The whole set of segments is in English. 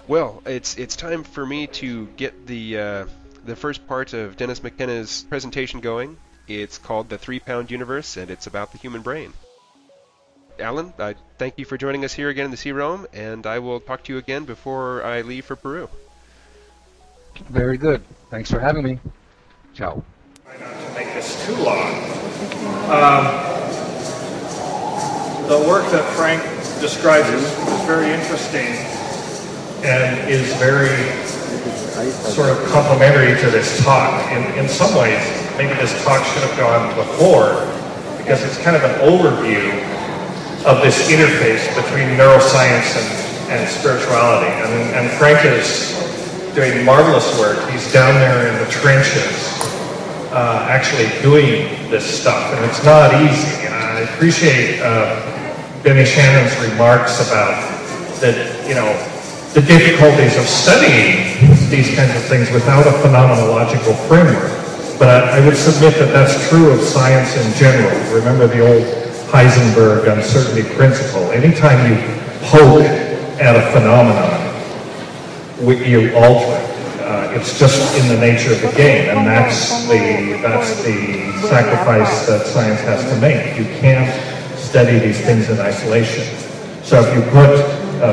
Well, it's time for me to get the first part of Dennis McKenna's presentation going. It's called The 3-Pound Universe, and it's about the human brain. Alan, I thank you for joining us here again in the C-Realm, and I will talk to you again before I leave for Peru. Very good. Thanks for having me. Ciao. Try not to make this too long. The work that Frank describes is very interesting and is very sort of complementary to this talk. In some ways, maybe this talk should have gone before, because it's kind of an overview of this interface between neuroscience and spirituality. And Frank is doing marvelous work. He's down there in the trenches actually doing this stuff, and it's not easy. And I appreciate Benny Shannon's remarks about the difficulties of studying these kinds of things without a phenomenological framework. But I would submit that that's true of science in general. Remember the old Heisenberg uncertainty principle. Anytime you poke at a phenomenon, you alter it. It's just in the nature of the game, and that's the sacrifice that science has to make. You can't study these things in isolation. So if you put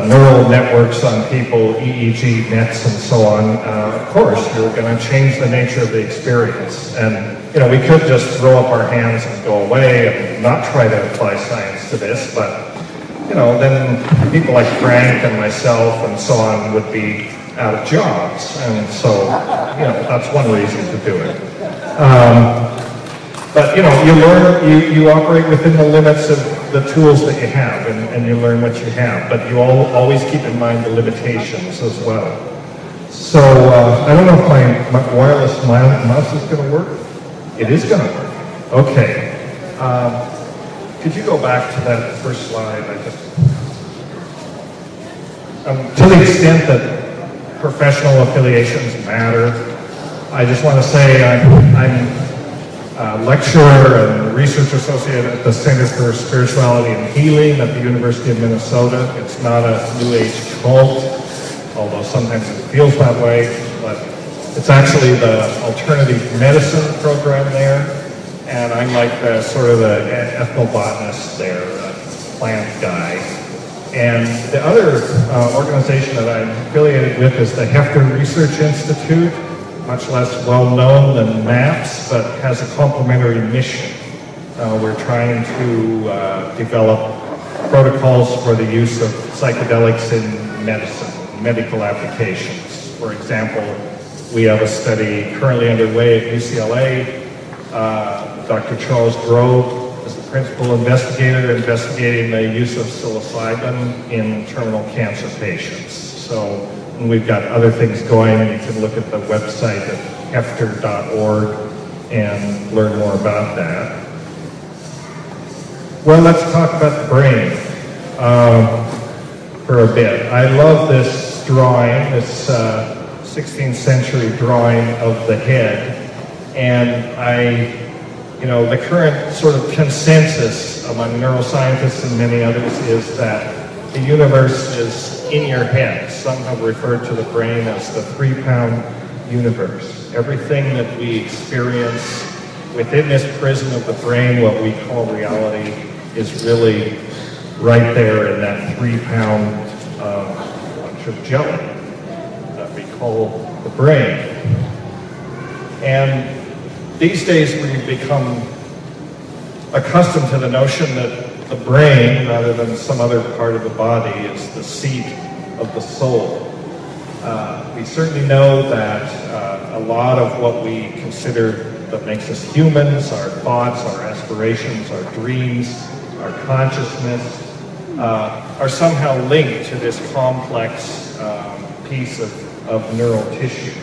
neural networks on people, EEG nets and so on, of course, you're going to change the nature of the experience. And, we could just throw up our hands and go away and not try to apply science to this, but, then people like Frank and myself and so on would be out of jobs. And so, that's one reason to do it. But, you learn, you operate within the limits of the tools that you have, and you learn what you have, but you always keep in mind the limitations as well. So, I don't know if my wireless mouse is going to work. It is going to work. Okay. Could you go back to that first slide? To the extent that professional affiliations matter, I just want to say I'm lecturer and research associate at the Center for Spirituality and Healing at the University of Minnesota. It's not a New Age cult, although sometimes it feels that way, but it's actually the alternative medicine program there, and I'm like the ethnobotanist there, plant guy. And the other organization that I'm affiliated with is the Hefter Research Institute, much less well-known than MAPS, but has a complementary mission. We're trying to develop protocols for the use of psychedelics in medicine, medical applications. For example, we have a study currently underway at UCLA. Dr. Charles Grove is the principal investigator investigating the use of psilocybin in terminal cancer patients. So we've got other things going, and you can look at the website at hefter.org and learn more about that. Well, let's talk about the brain for a bit. I love this drawing, this 16th century drawing of the head, and the current sort of consensus among neuroscientists and many others is that the universe is in your head. Some have referred to the brain as the 3-pound universe. Everything that we experience within this prison of the brain, what we call reality, is really right there in that 3-pound bunch of jelly that we call the brain. And these days we've become accustomed to the notion that the brain, rather than some other part of the body, is the seat of the soul. We certainly know that a lot of what we consider that makes us humans, our thoughts, our aspirations, our dreams, our consciousness, are somehow linked to this complex piece of neural tissue.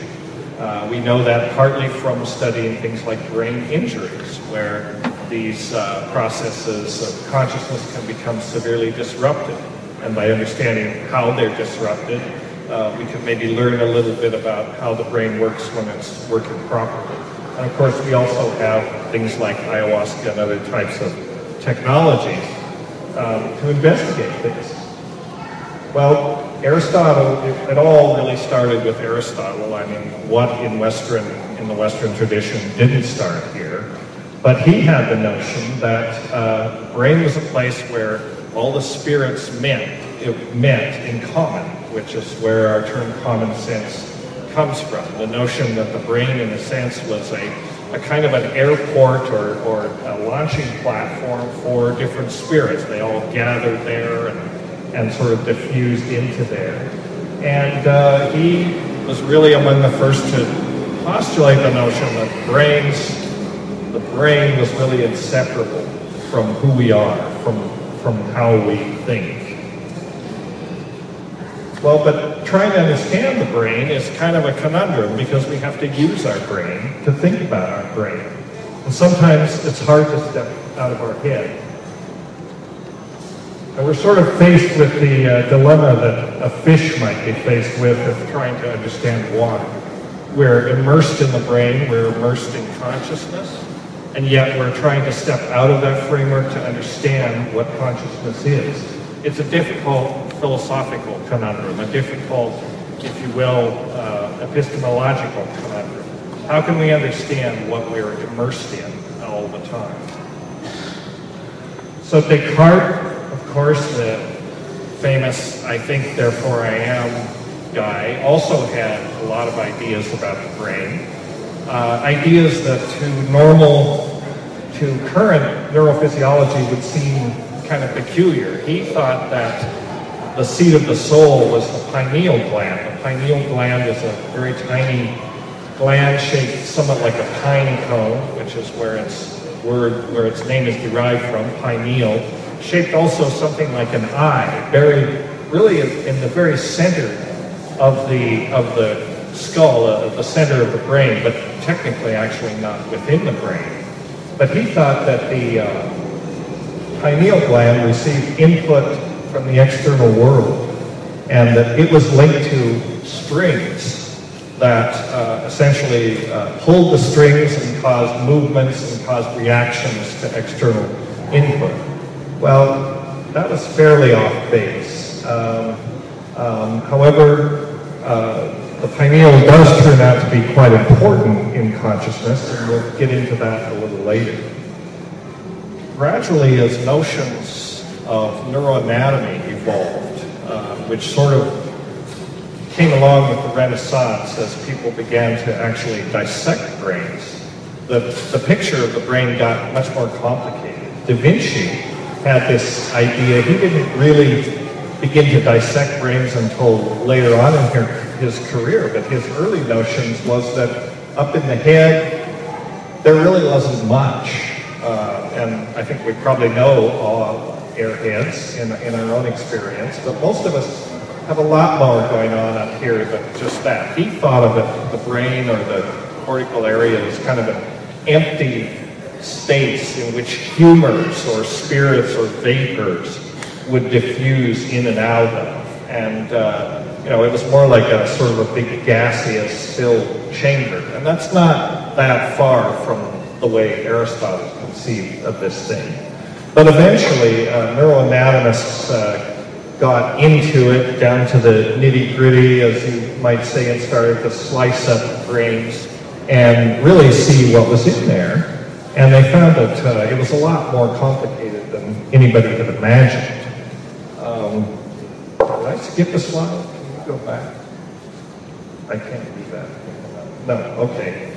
We know that partly from studying things like brain injuries, where these processes of consciousness can become severely disrupted. And by understanding how they're disrupted, we can maybe learn a little bit about how the brain works when it's working properly. And of course, we also have things like ayahuasca and other types of technologies to investigate things. Well, Aristotle, it all really started with Aristotle. I mean, what in the Western tradition didn't start here? But he had the notion that brain was a place where all the spirits met in common, which is where our term common sense comes from. The notion that the brain, in a sense, was a kind of an airport or a launching platform for different spirits. They all gathered there and sort of diffused into there. And he was really among the first to postulate the notion that the brain was really inseparable from who we are, from how we think. Well, but trying to understand the brain is kind of a conundrum because we have to use our brain to think about our brain. And sometimes it's hard to step out of our head. And we're sort of faced with the dilemma that a fish might be faced with of trying to understand water. We're immersed in the brain, we're immersed in consciousness, and yet we're trying to step out of that framework to understand what consciousness is. It's a difficult philosophical conundrum, a difficult, if you will, epistemological conundrum. How can we understand what we're immersed in all the time? So Descartes, of course, the famous "I think, therefore I am" guy, also had a lot of ideas about the brain. Ideas that to current neurophysiology would seem kind of peculiar. He thought that the seat of the soul was the pineal gland. The pineal gland is a very tiny gland shaped somewhat like a pine cone, which is where its name is derived from, pineal, shaped also something like an eye, buried really in the very center of the skull, the center of the brain, but technically actually not within the brain. But he thought that the pineal gland received input from the external world, and that it was linked to strings that essentially pulled the strings and caused movements and caused reactions to external input. Well, that was fairly off base. However, the pineal does turn out to be quite important in consciousness, and we'll get into that a little later. Gradually, as notions of neuroanatomy evolved, which sort of came along with the Renaissance as people began to actually dissect brains, the picture of the brain got much more complicated. Da Vinci had this idea. He didn't really begin to dissect brains until later on in his career, but his early notions was that up in the head, there really wasn't much. And I think we probably know all airheads in our own experience, but most of us have a lot more going on up here than just that. He thought of it, the brain or the cortical area, as kind of an empty space in which humors or spirits or vapors would diffuse in and out of. And it was more like a sort of a big gaseous filled chamber. And that's not that far from the way Aristotle conceived of this thing. But eventually, neuroanatomists got into it, down to the nitty-gritty, as you might say, and started to slice up brains and really see what was in there. And they found that it was a lot more complicated than anybody had imagined. Did I skip a slide? Can you go back? I can't do that. No, okay.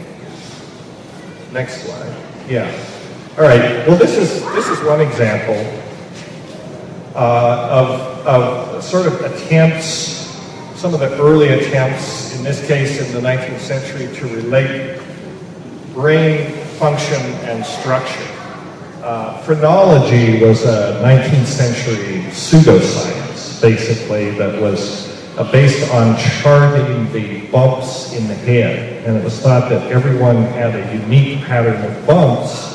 Next slide. Yeah. All right. Well, this is one example of sort of attempts, some of the early attempts, in this case in the 19th century, to relate brain function and structure. Phrenology was a 19th century pseudoscience, basically, that was based on charting the bumps in the head. And it was thought that everyone had a unique pattern of bumps,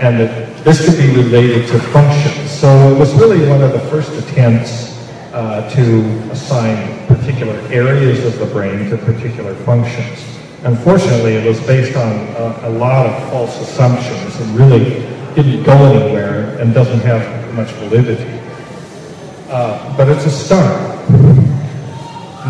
and that this could be related to functions. So it was really one of the first attempts to assign particular areas of the brain to particular functions. Unfortunately, it was based on a lot of false assumptions and really didn't go anywhere and doesn't have much validity. But it's a start.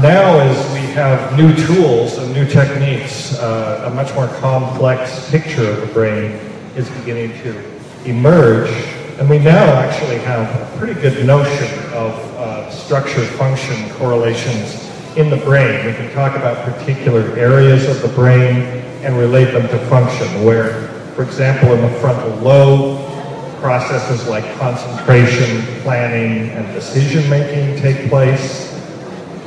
Now, as we have new tools and new techniques, a much more complex picture of the brain is beginning to emerge, and we now actually have a pretty good notion of structure-function correlations in the brain. We can talk about particular areas of the brain and relate them to function, where, for example, in the frontal lobe, processes like concentration, planning, and decision-making take place.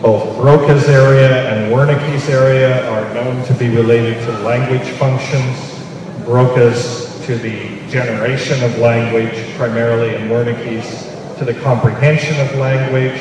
Both Broca's area and Wernicke's area are known to be related to language functions. Broca's to the generation of language, primarily, and Wernicke's to the comprehension of language.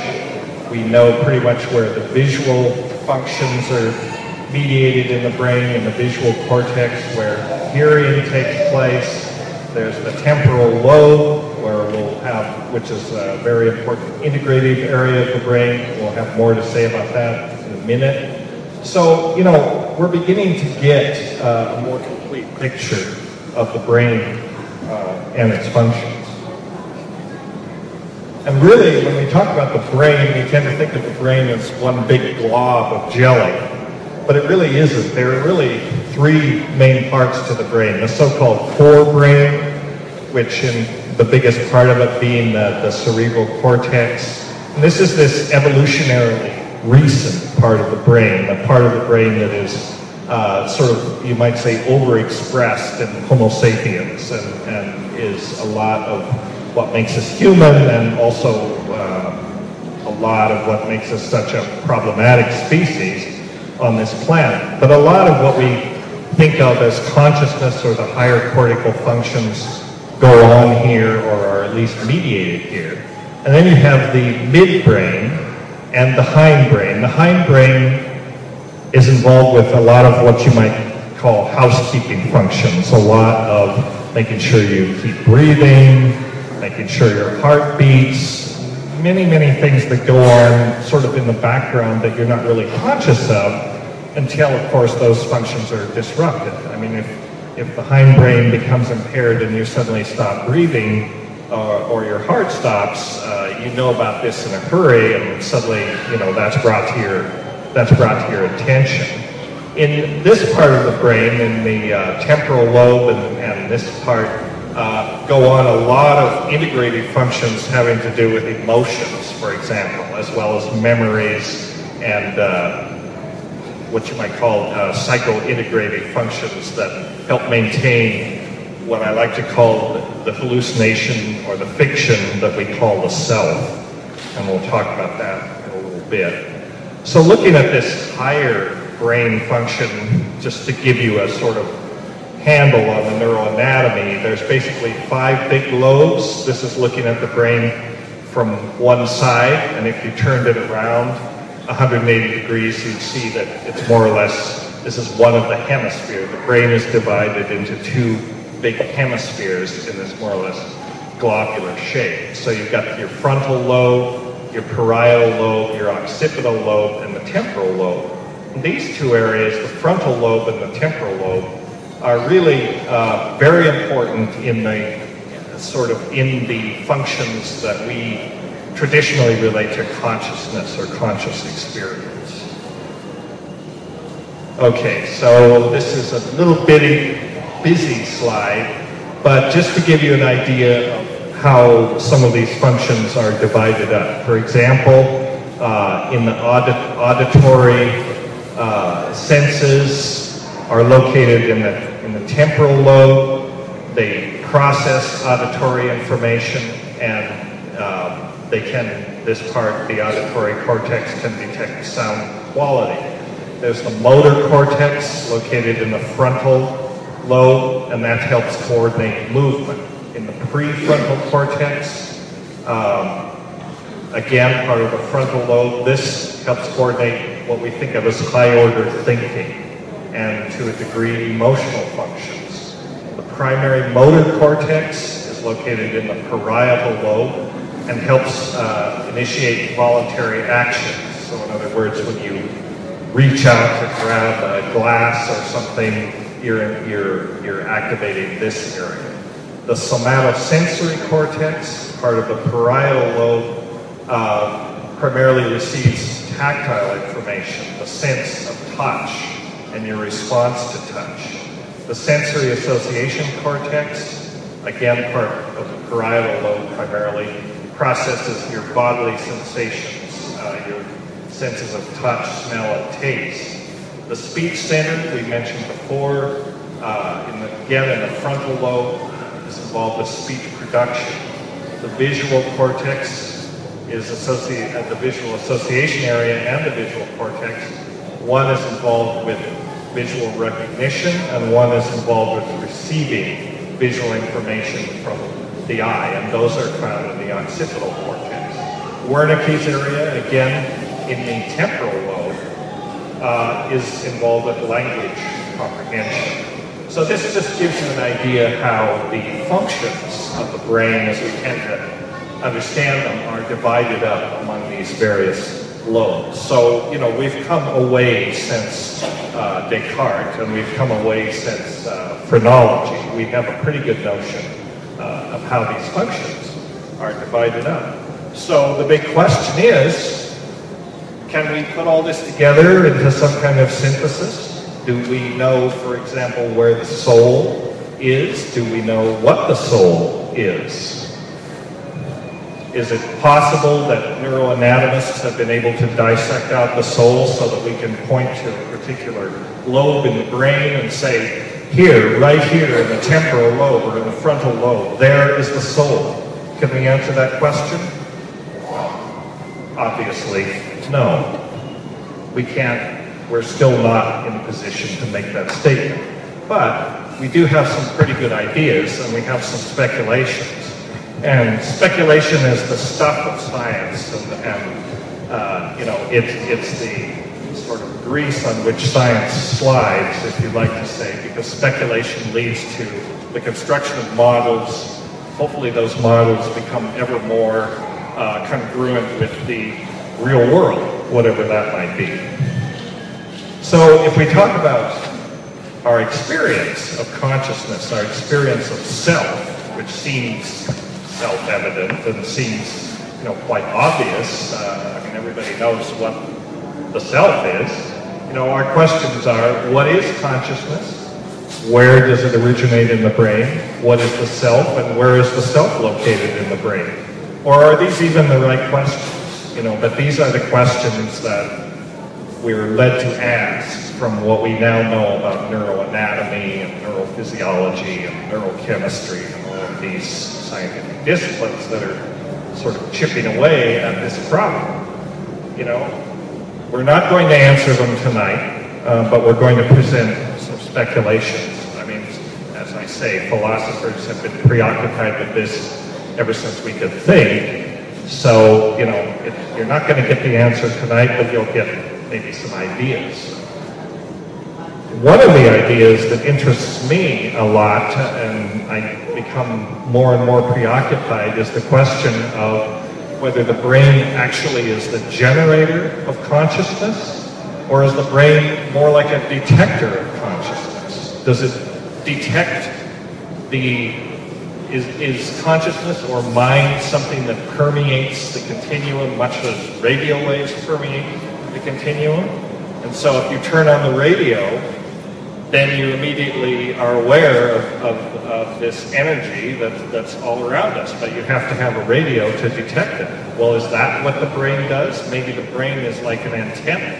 We know pretty much where the visual functions are mediated in the brain, in the visual cortex, where hearing takes place. There's the temporal lobe, where we'll have, which is a very important integrative area of the brain. We'll have more to say about that in a minute. So, you know, we're beginning to get a more complete picture of the brain and its functions. And really, when we talk about the brain, we tend to think of the brain as one big glob of jelly. But it really isn't. There are really three main parts to the brain. The so-called forebrain, which in the biggest part of it being the cerebral cortex. And this is this evolutionarily recent part of the brain, the part of the brain that is sort of, you might say, overexpressed in Homo sapiens and is a lot of what makes us human and also a lot of what makes us such a problematic species on this planet. But a lot of what we think of as consciousness or the higher cortical functions go on here or are at least mediated here. And then you have the midbrain and the hindbrain. The hindbrain is involved with a lot of what you might call housekeeping functions, a lot of making sure you keep breathing, making sure your heart beats, many, many things that go on sort of in the background that you're not really conscious of until, of course, those functions are disrupted. I mean, if the hindbrain becomes impaired and you suddenly stop breathing or your heart stops, you know about this in a hurry, and suddenly, you know, that's brought to your attention. In this part of the brain, in the temporal lobe and this part, go on a lot of integrated functions having to do with emotions, for example, as well as memories and what you might call psycho-integrated functions that help maintain what I like to call the hallucination or the fiction that we call the self. And we'll talk about that in a little bit. So looking at this higher brain function, just to give you a sort of handle on the neuroanatomy, there's basically 5 big lobes. This is looking at the brain from one side, and if you turned it around 180 degrees, you'd see that it's more or less, this is one of the hemispheres. The brain is divided into 2 big hemispheres in this more or less globular shape. So you've got your frontal lobe, your parietal lobe, your occipital lobe, and the temporal lobe. And these 2 areas, the frontal lobe and the temporal lobe, are really very important in the in the functions that we traditionally relate to consciousness or conscious experience. Okay, so this is a little bitty, busy slide, but just to give you an idea of how some of these functions are divided up. For example, in the auditory senses are located in the temporal lobe. They process auditory information, and this part, the auditory cortex, can detect sound quality. There's the motor cortex located in the frontal lobe, and that helps coordinate movement. In the prefrontal cortex, again, part of the frontal lobe, this helps coordinate what we think of as high-order thinking and, to a degree, emotional functions. The primary motor cortex is located in the parietal lobe and helps initiate voluntary actions. So in other words, when you reach out to grab a glass or something, you're activating this area. The somatosensory cortex, part of the parietal lobe, primarily receives tactile information, the sense of touch, and your response to touch. The sensory association cortex, again part of the parietal lobe primarily, processes your bodily sensations, your senses of touch, smell, and taste. The speech center, we mentioned before, again in the frontal lobe, is involved with speech production. The visual cortex is the visual association area and the visual cortex. One is involved with visual recognition, and one is involved with receiving visual information from the eye, and those are found in the occipital cortex. Wernicke's area, again, in the temporal lobe, is involved with language comprehension. So this just gives you an idea how the functions of the brain, as we tend to understand them, are divided up among these various lobes. So, you know, we've come away since Descartes, and we've come away since phrenology. We have a pretty good notion of how these functions are divided up. So the big question is, can we put all this together into some kind of synthesis? Do we know, for example, where the soul is? Do we know what the soul is? Is it possible that neuroanatomists have been able to dissect out the soul so that we can point to a particular lobe in the brain and say, here, right here in the temporal lobe or in the frontal lobe, there is the soul? Can we answer that question? Obviously, no. We can't. We're still not in a position to make that statement. But we do have some pretty good ideas, and we have some speculations. And speculation is the stuff of science, and you know, it's the sort of grease on which science slides, if you'd like to say, because speculation leads to the construction of models. Hopefully those models become ever more congruent with the real world, whatever that might be. So if we talk about our experience of consciousness, our experience of self, which seems self-evident and seems, you know, quite obvious. I mean, everybody knows what the self is. You know, our questions are, what is consciousness? Where does it originate in the brain? What is the self, and where is the self located in the brain? Or are these even the right questions? You know, but these are the questions that we're led to ask from what we now know about neuroanatomy and neurophysiology and neurochemistry and all of these scientific disciplines that are sort of chipping away at this problem. You know, we're not going to answer them tonight, but we're going to present some speculations. I mean, as I say, philosophers have been preoccupied with this ever since we could think. So, you know, you're not going to get the answer tonight, but you'll get maybe some ideas. One of the ideas that interests me a lot, and I become more and more preoccupied, is the question of whether the brain actually is the generator of consciousness, or is the brain more like a detector of consciousness? Does it detect is consciousness or mind something that permeates the continuum, much as radio waves permeate the continuum? And so if you turn on the radio, then you immediately are aware of this energy that's all around us, but you have to have a radio to detect it. Well, is that what the brain does? Maybe the brain is like an antenna,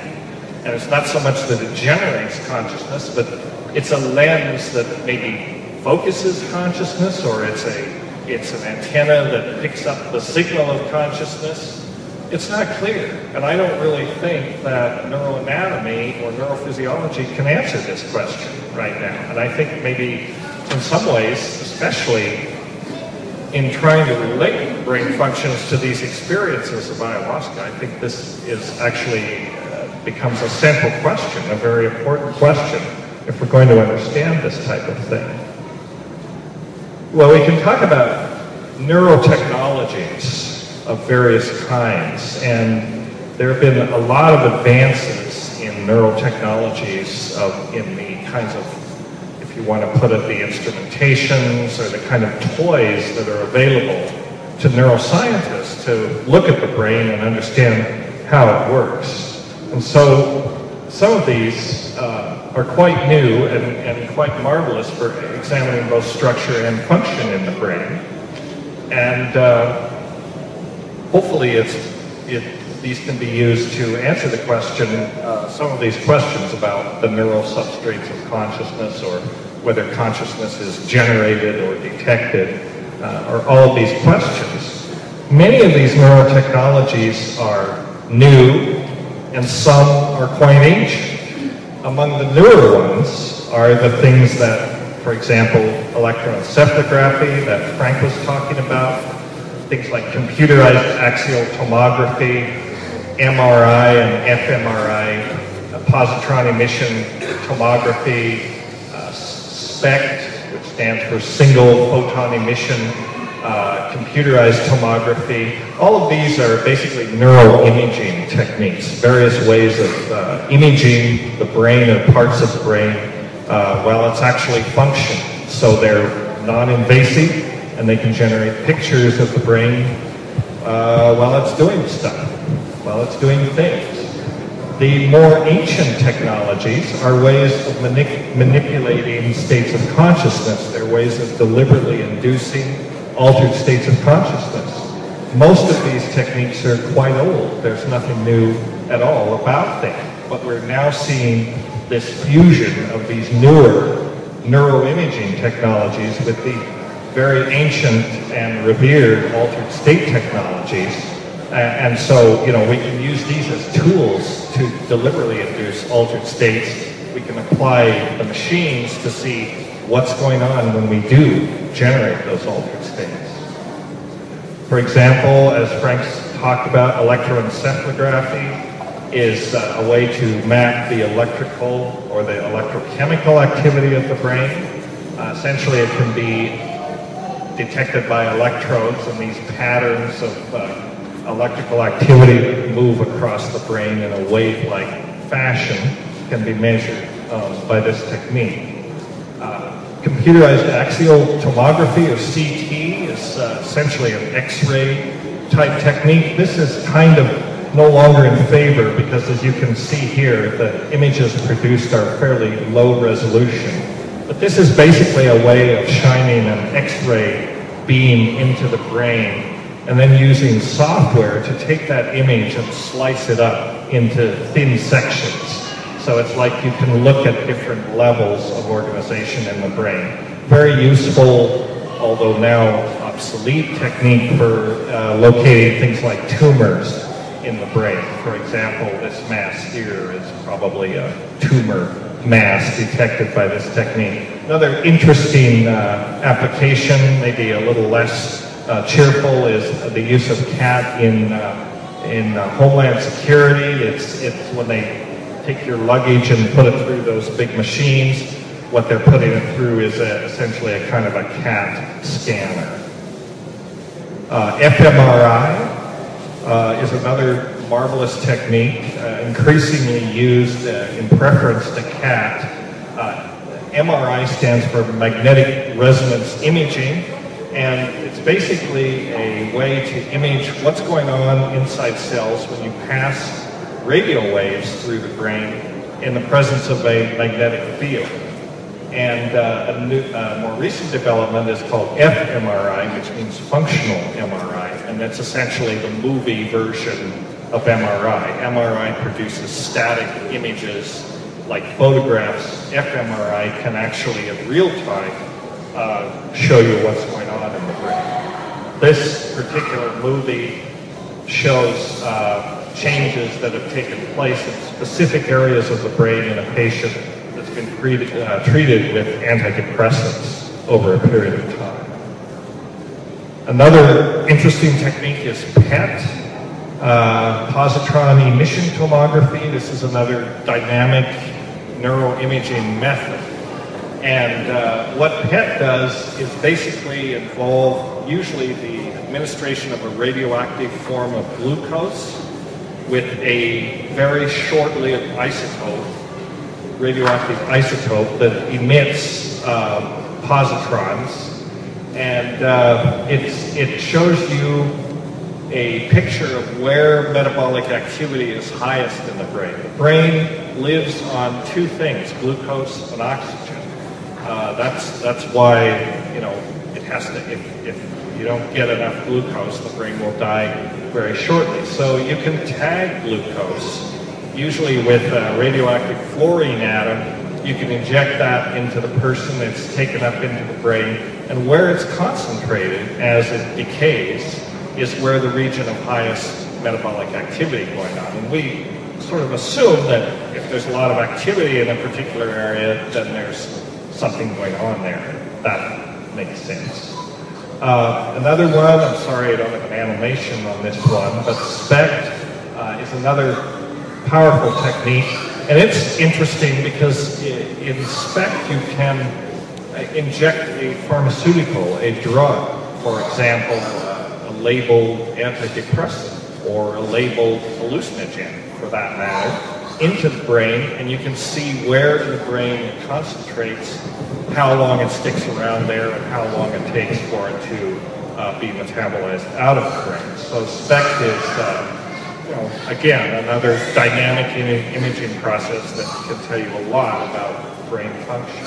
and it's not so much that it generates consciousness, but it's a lens that maybe focuses consciousness, or it's an antenna that picks up the signal of consciousness. It's not clear, and I don't really think that neuroanatomy or neurophysiology can answer this question right now. And I think maybe in some ways, especially in trying to relate brain functions to these experiences of ayahuasca, I think this is actually becomes a central question, a very important question, if we're going to understand this type of thing. Well, we can talk about neurotechnologies of various kinds, and there have been a lot of advances in neurotechnologies in the kinds of, if you want to put it, the instrumentations or the kind of toys that are available to neuroscientists to look at the brain and understand how it works. And so some of these are quite new and quite marvelous for examining both structure and function in the brain. And hopefully these can be used to answer the question, some of these questions about the neural substrates of consciousness, or whether consciousness is generated or detected, or all of these questions. Many of these neurotechnologies are new, and some are quite ancient. Among the newer ones are the things that, for example, electroencephalography that Frank was talking about, things like computerized axial tomography, MRI and fMRI, positron emission tomography, SPECT, which stands for single photon emission, computerized tomography. All of these are basically neuroimaging techniques, various ways of imaging the brain or parts of the brain while it's actually functioning. So they're non-invasive, and they can generate pictures of the brain while it's doing stuff, while it's doing things. The more ancient technologies are ways of manipulating states of consciousness. They're ways of deliberately inducing altered states of consciousness. Most of these techniques are quite old. There's nothing new at all about them. But we're now seeing this fusion of these newer neuroimaging technologies with the very ancient and revered altered state technologies. And so, we can use these as tools to deliberately induce altered states. We can apply the machines to see what's going on when we do generate those altered states. For example, as Frank's talked about, electroencephalography is a way to map the electrical or the electrochemical activity of the brain. Essentially, it can be detected by electrodes, and these patterns of electrical activity move across the brain in a wave-like fashion can be measured by this technique. Computerized axial tomography, or CT, is essentially an X-ray type technique. This is kind of no longer in favor because, as you can see here, the images produced are fairly low resolution. But this is basically a way of shining an X-ray beam into the brain and then using software to take that image and slice it up into thin sections. So it's like you can look at different levels of organization in the brain. Very useful, although now obsolete, technique for locating things like tumors in the brain. For example, this mass here is probably a tumor mass detected by this technique. Another interesting application, maybe a little less cheerful, is the use of CAT in Homeland Security. It's when they take your luggage and put it through those big machines. What they're putting it through is essentially a kind of a CAT scanner. fMRI is another marvelous technique, increasingly used in preference to CAT. MRI stands for magnetic resonance imaging, and it's basically a way to image what's going on inside cells when you pass radio waves through the brain in the presence of a magnetic field. And a more recent development is called fMRI, which means functional MRI, and that's essentially the movie version of MRI. MRI produces static images like photographs. fMRI can actually, in real time, show you what's going on in the brain. This particular movie shows changes that have taken place in specific areas of the brain in a patient that's been treated with antidepressants over a period of time. Another interesting technique is PET, positron emission tomography. This is another dynamic neuroimaging method. And what PET does is basically involve usually the administration of a radioactive form of glucose with a very short-lived isotope, radioactive isotope that emits positrons, and it shows you a picture of where metabolic activity is highest in the brain. The brain lives on two things, glucose and oxygen. That's why, it has to, if you don't get enough glucose, the brain will die very shortly. So you can tag glucose, usually with a radioactive fluorine atom. You can inject that into the person, it's taken up into the brain, and where it's concentrated as it decays is where the region of highest metabolic activity going on. And we sort of assume that if there's a lot of activity in a particular area, then there's something going on there. That makes sense. Another one, I'm sorry I don't have an animation on this one, but SPECT is another powerful technique. And it's interesting because in SPECT you can inject a pharmaceutical, a drug, for example, a labeled antidepressant or a labeled hallucinogen, for that matter, into the brain, and you can see where in the brain it concentrates, how long it sticks around there, and how long it takes for it to be metabolized out of the brain. So SPECT is, again, another dynamic imaging process that can tell you a lot about brain function.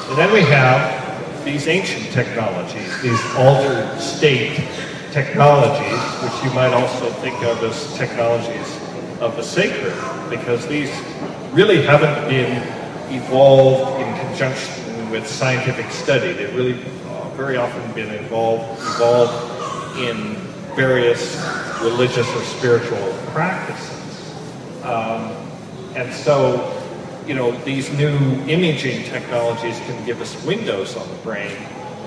And then we have these ancient technologies, these altered state technologies, which you might also think of as technologies of the sacred, because these really haven't been evolved in conjunction with scientific study. They've really very often been evolved in various religious or spiritual practices. And so, these new imaging technologies can give us windows on the brain,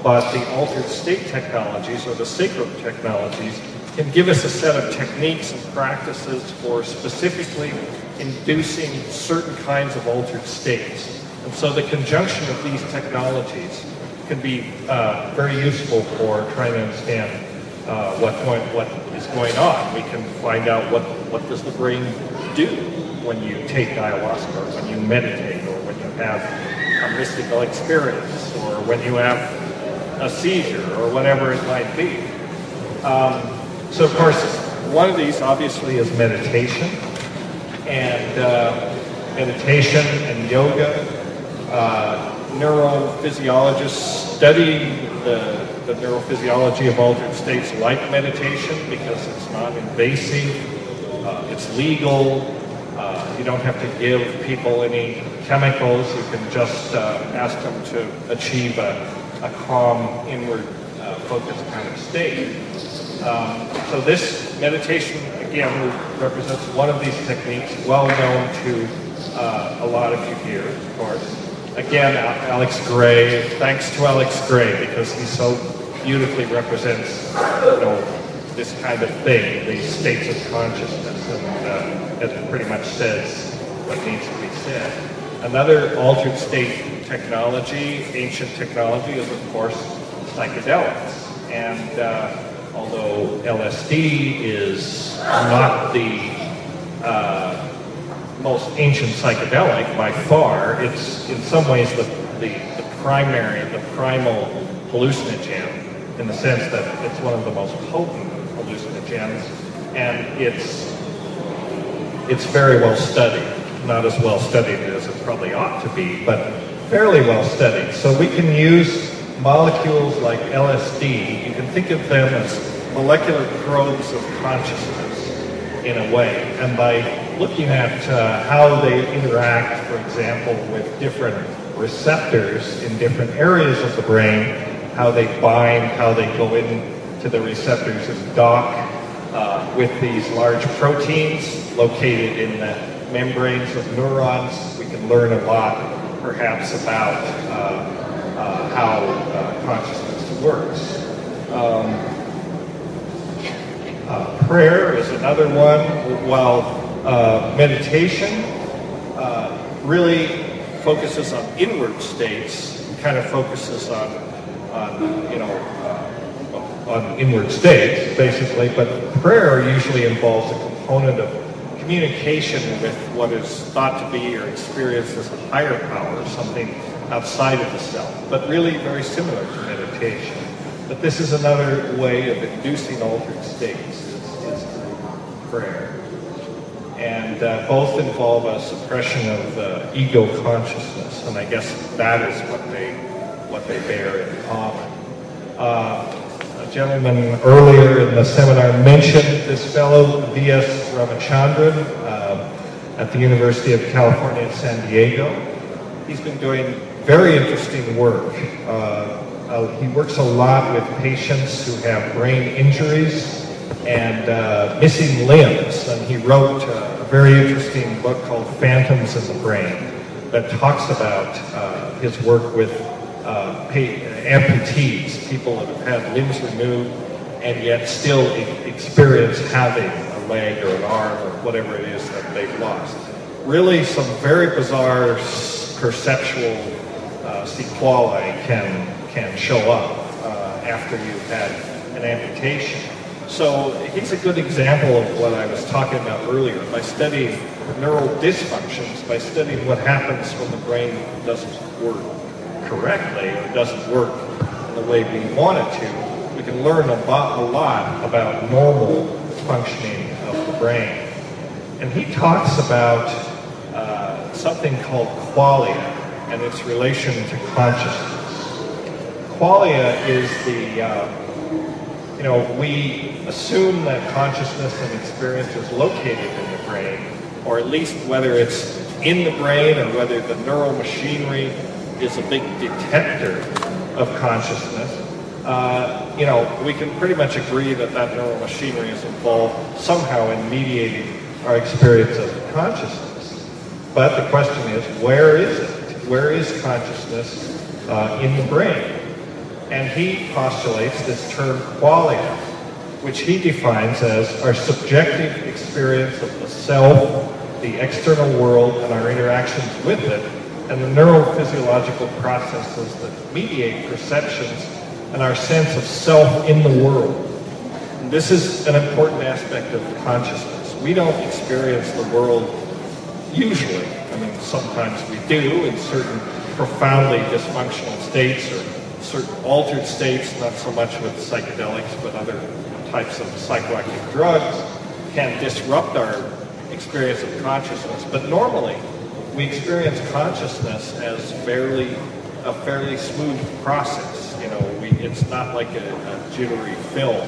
but the altered state technologies or the sacred technologies can give us a set of techniques and practices for specifically inducing certain kinds of altered states. And so the conjunction of these technologies can be very useful for trying to understand what is going on. We can find out what does the brain do when you take ayahuasca, or when you meditate, or when you have a mystical experience, or when you have a seizure, or whatever it might be. So of course, one of these obviously is meditation, and meditation and yoga. Neurophysiologists study the neurophysiology of altered states like meditation because it's non-invasive, it's legal, you don't have to give people any chemicals, you can just ask them to achieve a calm, inward focused kind of state. So this meditation, again, represents one of these techniques, well known to a lot of you here, of course. Again, Alex Gray, thanks to Alex Gray, because he so beautifully represents, this kind of thing, these states of consciousness, and it pretty much says what needs to be said. Another altered state technology, ancient technology, is of course psychedelics. And although LSD is not the most ancient psychedelic by far, it's in some ways the primal hallucinogen, in the sense that it's one of the most potent hallucinogens, and it's very well studied. Not as well studied as it probably ought to be, but fairly well studied. So we can use molecules like LSD, you can think of them as molecular probes of consciousness in a way. And by looking at how they interact, for example, with different receptors in different areas of the brain, how they bind, how they go into the receptors and dock with these large proteins located in the membranes of neurons, we can learn a lot, perhaps, about how consciousness works. Prayer is another one. While meditation really focuses on inward states, kind of focuses on inward states, basically, but prayer usually involves a component of communication with what is thought to be or experienced as a higher power, something outside of the self, but really very similar to meditation. But this is another way of inducing altered states. prayer. And both involve a suppression of the ego consciousness, and I guess that is what they bear in common. A gentleman earlier in the seminar mentioned this fellow, V.S. Ramachandran, at the University of California at San Diego. He's been doing very interesting work. He works a lot with patients who have brain injuries and missing limbs, and he wrote a very interesting book called Phantoms in the Brain that talks about his work with amputees, people that have had limbs removed and yet still experience having a leg or an arm or whatever it is that they've lost. Really some very bizarre perceptual sequelae can show up after you've had an amputation. So he's a good example of what I was talking about earlier. By studying neural dysfunctions, by studying what happens when the brain doesn't work correctly or doesn't work in the way we want it to, we can learn a lot about normal functioning of the brain. And he talks about something called qualia and its relation to consciousness. Qualia is we assume that consciousness and experience is located in the brain, or at least whether it's in the brain or whether the neural machinery is a big detector of consciousness. We can pretty much agree that neural machinery is involved somehow in mediating our experience of consciousness. But the question is, where is it? Where is consciousness in the brain? And he postulates this term qualia, which he defines as our subjective experience of the self, the external world, and our interactions with it, and the neurophysiological processes that mediate perceptions and our sense of self in the world. And this is an important aspect of consciousness. We don't experience the world usually. I mean, sometimes we do in certain profoundly dysfunctional states or certain altered states, not so much with psychedelics, but other types of psychoactive drugs can disrupt our experience of consciousness. But normally, we experience consciousness as a fairly smooth process. It's not like a jittery film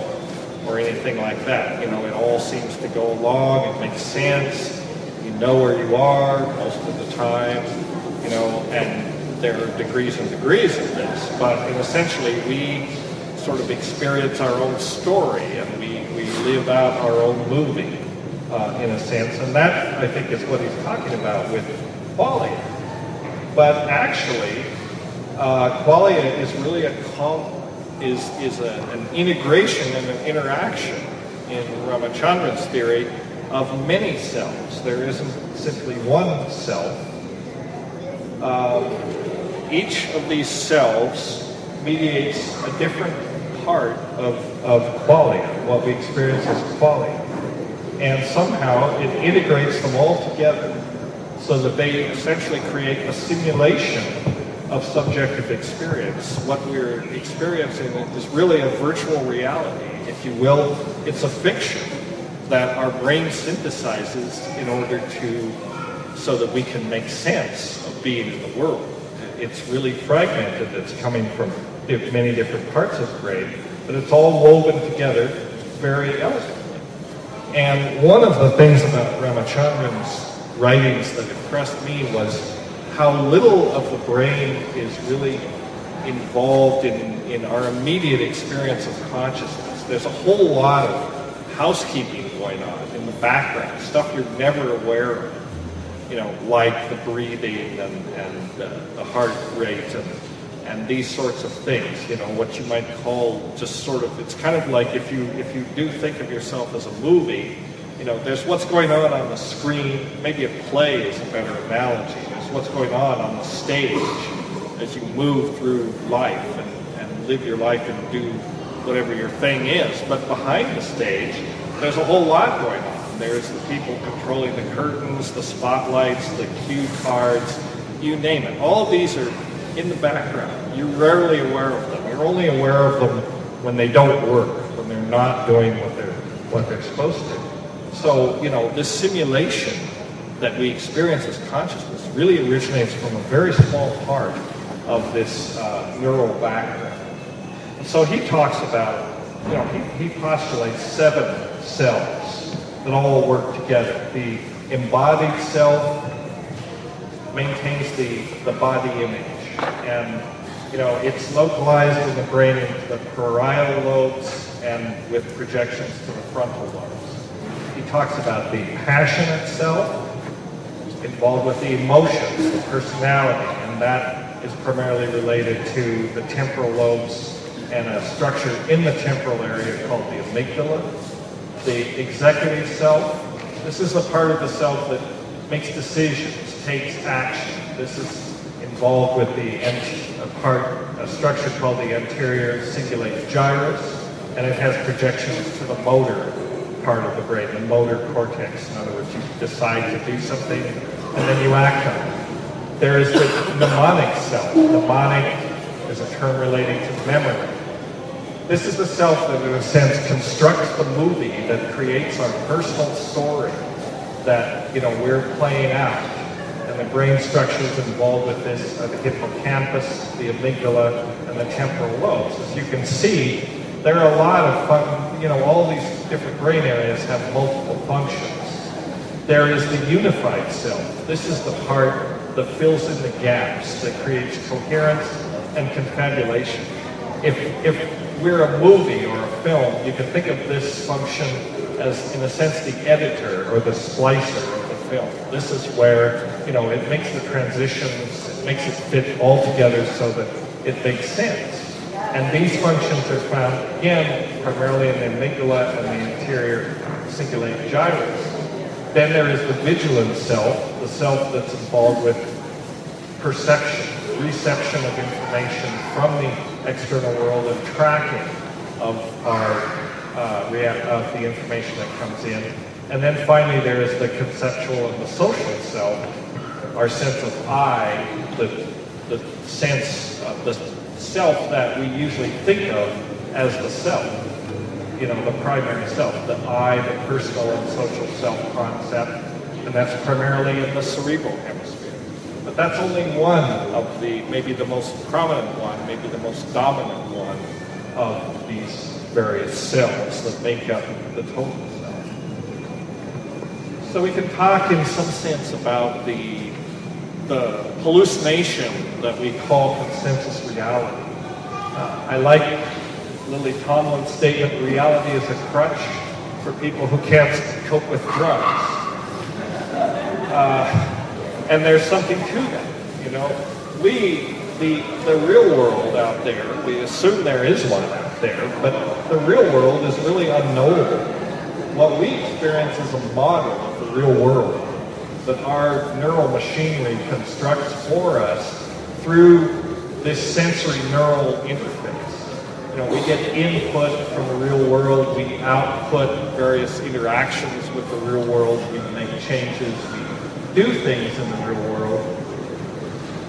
or anything like that. It all seems to go along. It makes sense. You know where you are most of the time. And there are degrees and degrees of this. But essentially, we sort of experience our own story, and we live out our own movie in a sense. And that, I think, is what he's talking about with qualia. But actually, qualia is really an integration and an interaction in Ramachandran's theory of many selves. There isn't simply one self. Each of these selves mediates a different part of qualia, what we experience as qualia. And somehow it integrates them all together so that they essentially create a simulation of subjective experience. What we're experiencing is really a virtual reality, if you will. It's a fiction that our brain synthesizes in order so that we can make sense of being in the world. It's really fragmented. It's coming from many different parts of the brain, but it's all woven together very elegantly. And one of the things about Ramachandran's writings that impressed me was how little of the brain is really involved in our immediate experience of consciousness. There's a whole lot of housekeeping going on in the background, stuff you're never aware of, like the breathing and the heart rate and these sorts of things, what you might call just sort of, it's kind of like if you do think of yourself as a movie, there's what's going on the screen. Maybe a play is a better analogy. There's what's going on the stage as you move through life and live your life and do whatever your thing is. But behind the stage, there's a whole lot going on. There's the people controlling the curtains, the spotlights, the cue cards, you name it. All of these are in the background. You're rarely aware of them. You're only aware of them when they don't work, when they're not doing what they're supposed to. So, this simulation that we experience as consciousness really originates from a very small part of this neural background. And so he talks about, he postulates 7 cells that all work together. The embodied self maintains the body image, and it's localized in the brain into the parietal lobes and with projections to the frontal lobes. He talks about the passionate self involved with the emotions, the personality, and that is primarily related to the temporal lobes and a structure in the temporal area called the amygdala. The executive self, this is the part of the self that makes decisions, takes action. This is involved with a structure called the anterior cingulate gyrus, and it has projections to the motor part of the brain, the motor cortex. In other words, you decide to do something, and then you act on it. There is the mnemonic self. Mnemonic is a term relating to memory. This is the self that, in a sense, constructs the movie that creates our personal story that, we're playing out. And the brain structures involved with this are the hippocampus, the amygdala, and the temporal lobes. As you can see, there are a lot of all these different brain areas have multiple functions. There is the unified self. This is the part that fills in the gaps, that creates coherence and confabulation. If we're a movie or a film, you can think of this function as, in a sense, the editor or the splicer of the film. This is where, it makes the transitions, it makes it fit all together so that it makes sense. And these functions are found, again, primarily in the amygdala and the anterior cingulate gyrus. Then there is the vigilant self, the self that's involved with perception, reception of information from the external world and tracking of of the information that comes in. And then finally there is the conceptual and the social self, our sense of I, the sense of the self that we usually think of as the self, the primary self, the I, the personal and social self concept, and that's primarily in the cerebral hemisphere. But that's only one of maybe the most prominent one, maybe the most dominant one of these various cells that make up the total self. So we can talk in some sense about the hallucination that we call consensus reality. I like Lily Tomlin's statement, reality is a crutch for people who can't cope with drugs. And there's something to that, the real world out there, we assume there is one out there, but the real world is really unknowable. What we experience is a model of the real world that our neural machinery constructs for us through this sensory neural interface. We get input from the real world, we output various interactions with the real world, we make changes, we do things in the real world.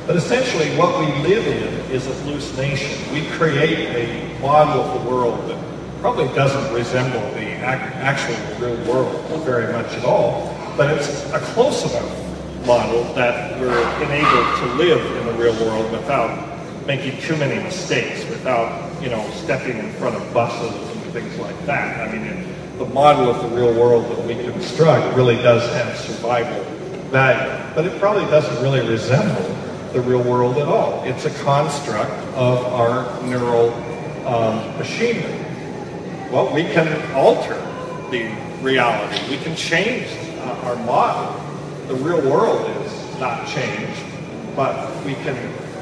But essentially what we live in is a hallucination. We create a model of the world that probably doesn't resemble the actual real world very much at all, but it's a close enough model that we're enabled to live in the real world without making too many mistakes, without, stepping in front of buses and things like that. I mean, the model of the real world that we construct really does have survival value, but it probably doesn't really resemble the real world at all. It's a construct of our neural machinery. Well, we can alter the reality. We can change our model. The real world is not changed, but we can,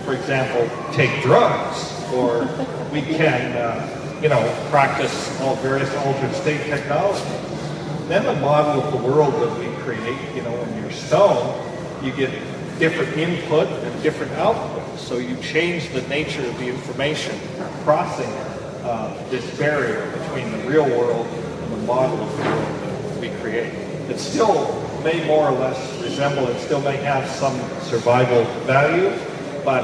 for example, take drugs, or we can, practice all various altered state technologies. Then the model of the world that we create, when you're stoned, you get different input and different output. So you change the nature of the information crossing this barrier between the real world and the model of the world that we create. It still may more or less resemble, it still may have some survival value, but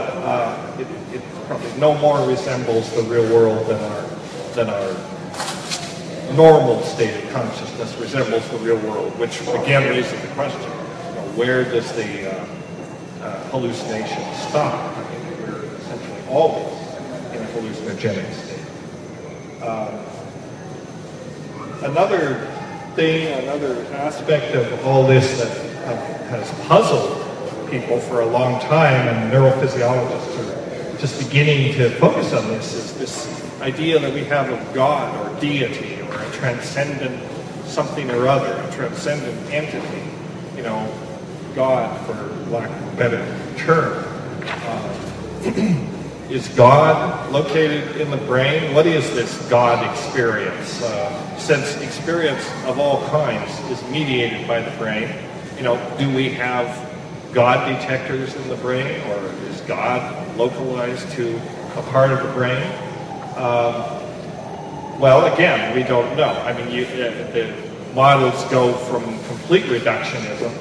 it probably no more resembles the real world than our normal state of consciousness resembles the real world, which again raises the question, where does the hallucination stop? I mean, we're essentially always in a hallucinogenic state. Another aspect of all this that has puzzled people for a long time, and neurophysiologists are just beginning to focus on this, is this idea that we have of God or deity or a transcendent something or other, a transcendent entity, God, for lack of a better term. Is God located in the brain? What is this God experience? Since experience of all kinds is mediated by the brain, do we have God detectors in the brain, or is God localized to a part of the brain? Well, again, we don't know. I mean, the models go from complete reductionism,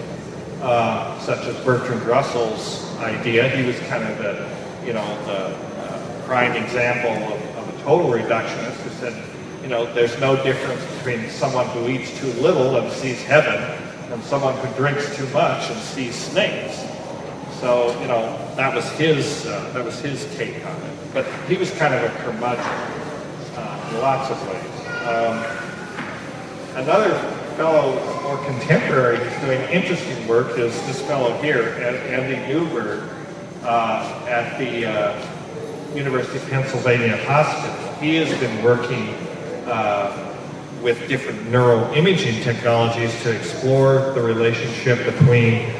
such as Bertrand Russell's idea. He was kind of the prime example of a total reductionist who said, there's no difference between someone who eats too little and sees heaven and someone who drinks too much and sees snakes. So, that was his take on it. But he was kind of a curmudgeon in lots of ways. Another fellow, more contemporary, who's doing interesting work is this fellow here, Andy Newberg, at the University of Pennsylvania Hospital. He has been working with different neuroimaging technologies to explore the relationship between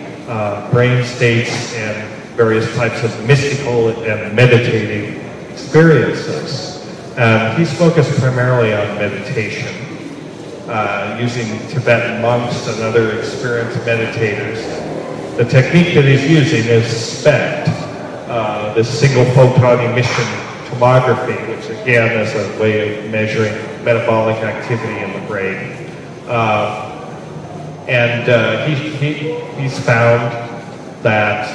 brain states and various types of mystical and meditative experiences. He's focused primarily on meditation, using Tibetan monks and other experienced meditators. The technique that he's using is SPECT, this single photon emission tomography, which again is a way of measuring metabolic activity in the brain. He's found that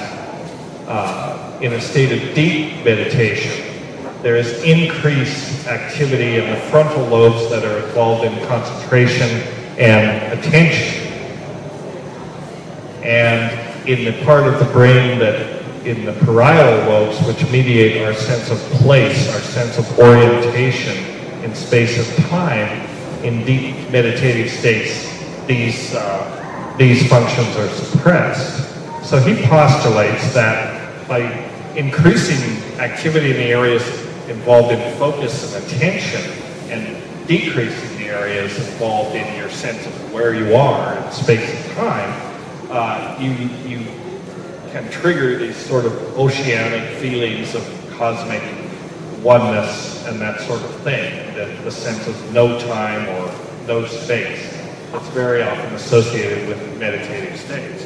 in a state of deep meditation, there is increased activity in the frontal lobes that are involved in concentration and attention. And in the part of the brain that in the parietal lobes, which mediate our sense of place, our sense of orientation in space and time, in deep meditative states, these functions are suppressed. So he postulates that by increasing activity in the areas involved in focus and attention and decreasing the areas involved in your sense of where you are in space and time, you can trigger these sort of oceanic feelings of cosmic oneness and that sort of thing, the sense of no time or no space that's very often associated with meditative states.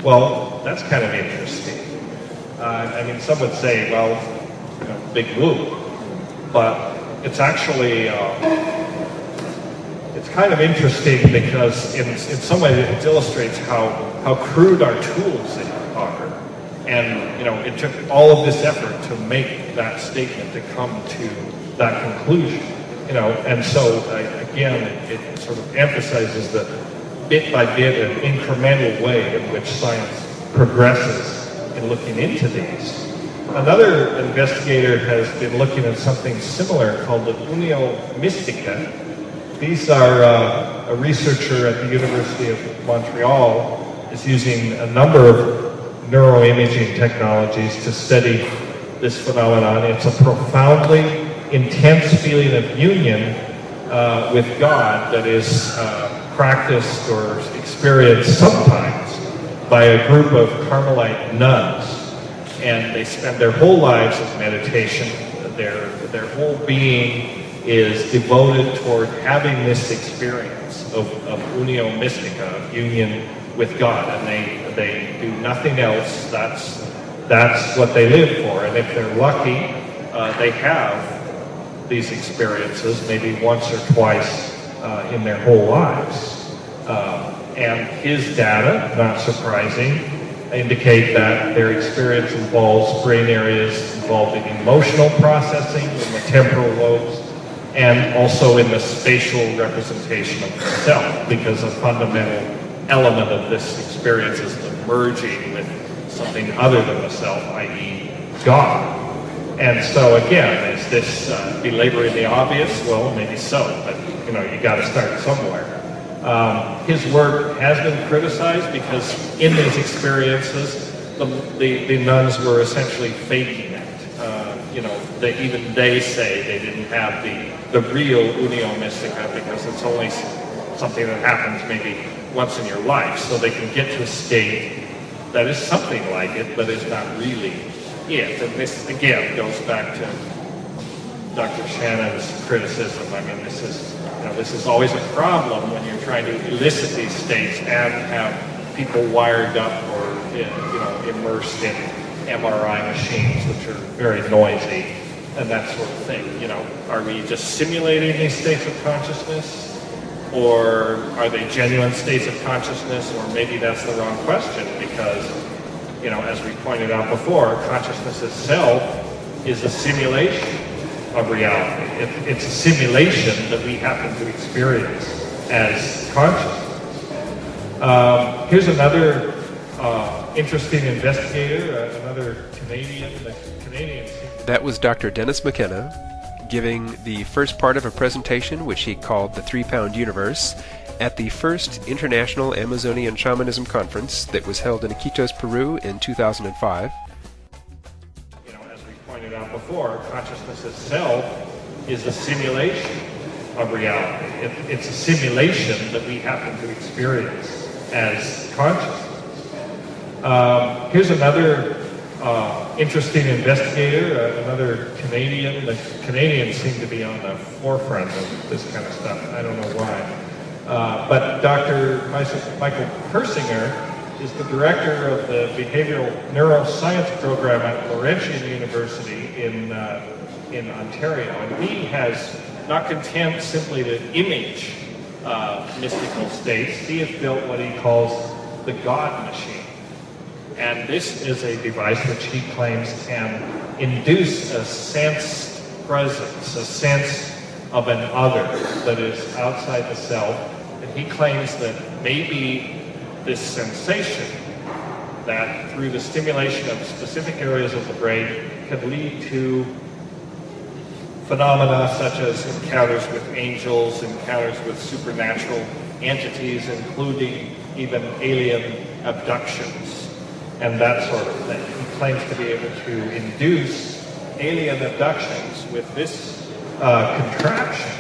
Well, that's kind of interesting. I mean, some would say, well, big woo, but it's actually, it's kind of interesting because in some ways it illustrates how crude our tools are. And, it took all of this effort to make that statement to come to that conclusion. And so, again, it sort of emphasizes the bit by bit and incremental way in which science progresses in looking into these. Another investigator has been looking at something similar called the Unio Mystica. These are a researcher at the University of Montreal is using a number of neuroimaging technologies to study this phenomenon. It's a profoundly intense feeling of union with God that is practiced or experienced sometimes by a group of Carmelite nuns. And they spend their whole lives in meditation. Their whole being is devoted toward having this experience of unio mystica, of union with God, and they do nothing else. That's what they live for. And if they're lucky, they have these experiences maybe once or twice in their whole lives. And his data, not surprising, indicate that their experience involves brain areas involved in emotional processing in the temporal lobes and also in the spatial representation of the self, because a fundamental element of this experience is the merging with something other than the self, i.e. God. And so again, is this belaboring the obvious? Well, maybe so, but you know, you got to start somewhere. His work has been criticized because in these experiences, the nuns were essentially faking it. You know, even they say they didn't have the real unio mystica because it's only something that happens maybe once in your life. So they can get to a state that is something like it, but is not really it. And this, again, goes back to Dr. Shannon's criticism. I mean, this is always a problem when you're trying to elicit these states and have people wired up or, you know, immersed in MRI machines, which are very noisy and that sort of thing. You know, are we just simulating these states of consciousness? Or are they genuine states of consciousness? Or maybe that's the wrong question because, you know, as we pointed out before, consciousness itself is a simulation of reality. It's a simulation that we happen to experience as consciousness. Here's another interesting investigator, another Canadian. The Canadians. That was Dr. Dennis McKenna giving the first part of a presentation which he called the 3-Pound Universe at the first International Amazonian Shamanism Conference that was held in Iquitos, Peru in 2005. You know, as we pointed out before, consciousness itself is a simulation of reality. It's a simulation that we happen to experience as consciousness. Here's another interesting investigator, another Canadian. The Canadians seem to be on the forefront of this kind of stuff. I don't know why. But Dr. Michael Persinger is the director of the Behavioral Neuroscience program at Laurentian University in Ontario. And he has not content simply to image mystical states, he has built what he calls the God machine. And this is a device which he claims can induce a sense presence, a sense of an other that is outside the self. And he claims that maybe this sensation that through the stimulation of specific areas of the brain could lead to phenomena such as encounters with angels, encounters with supernatural entities, including even alien abductions and that sort of thing. He claims to be able to induce alien abductions with this contraption,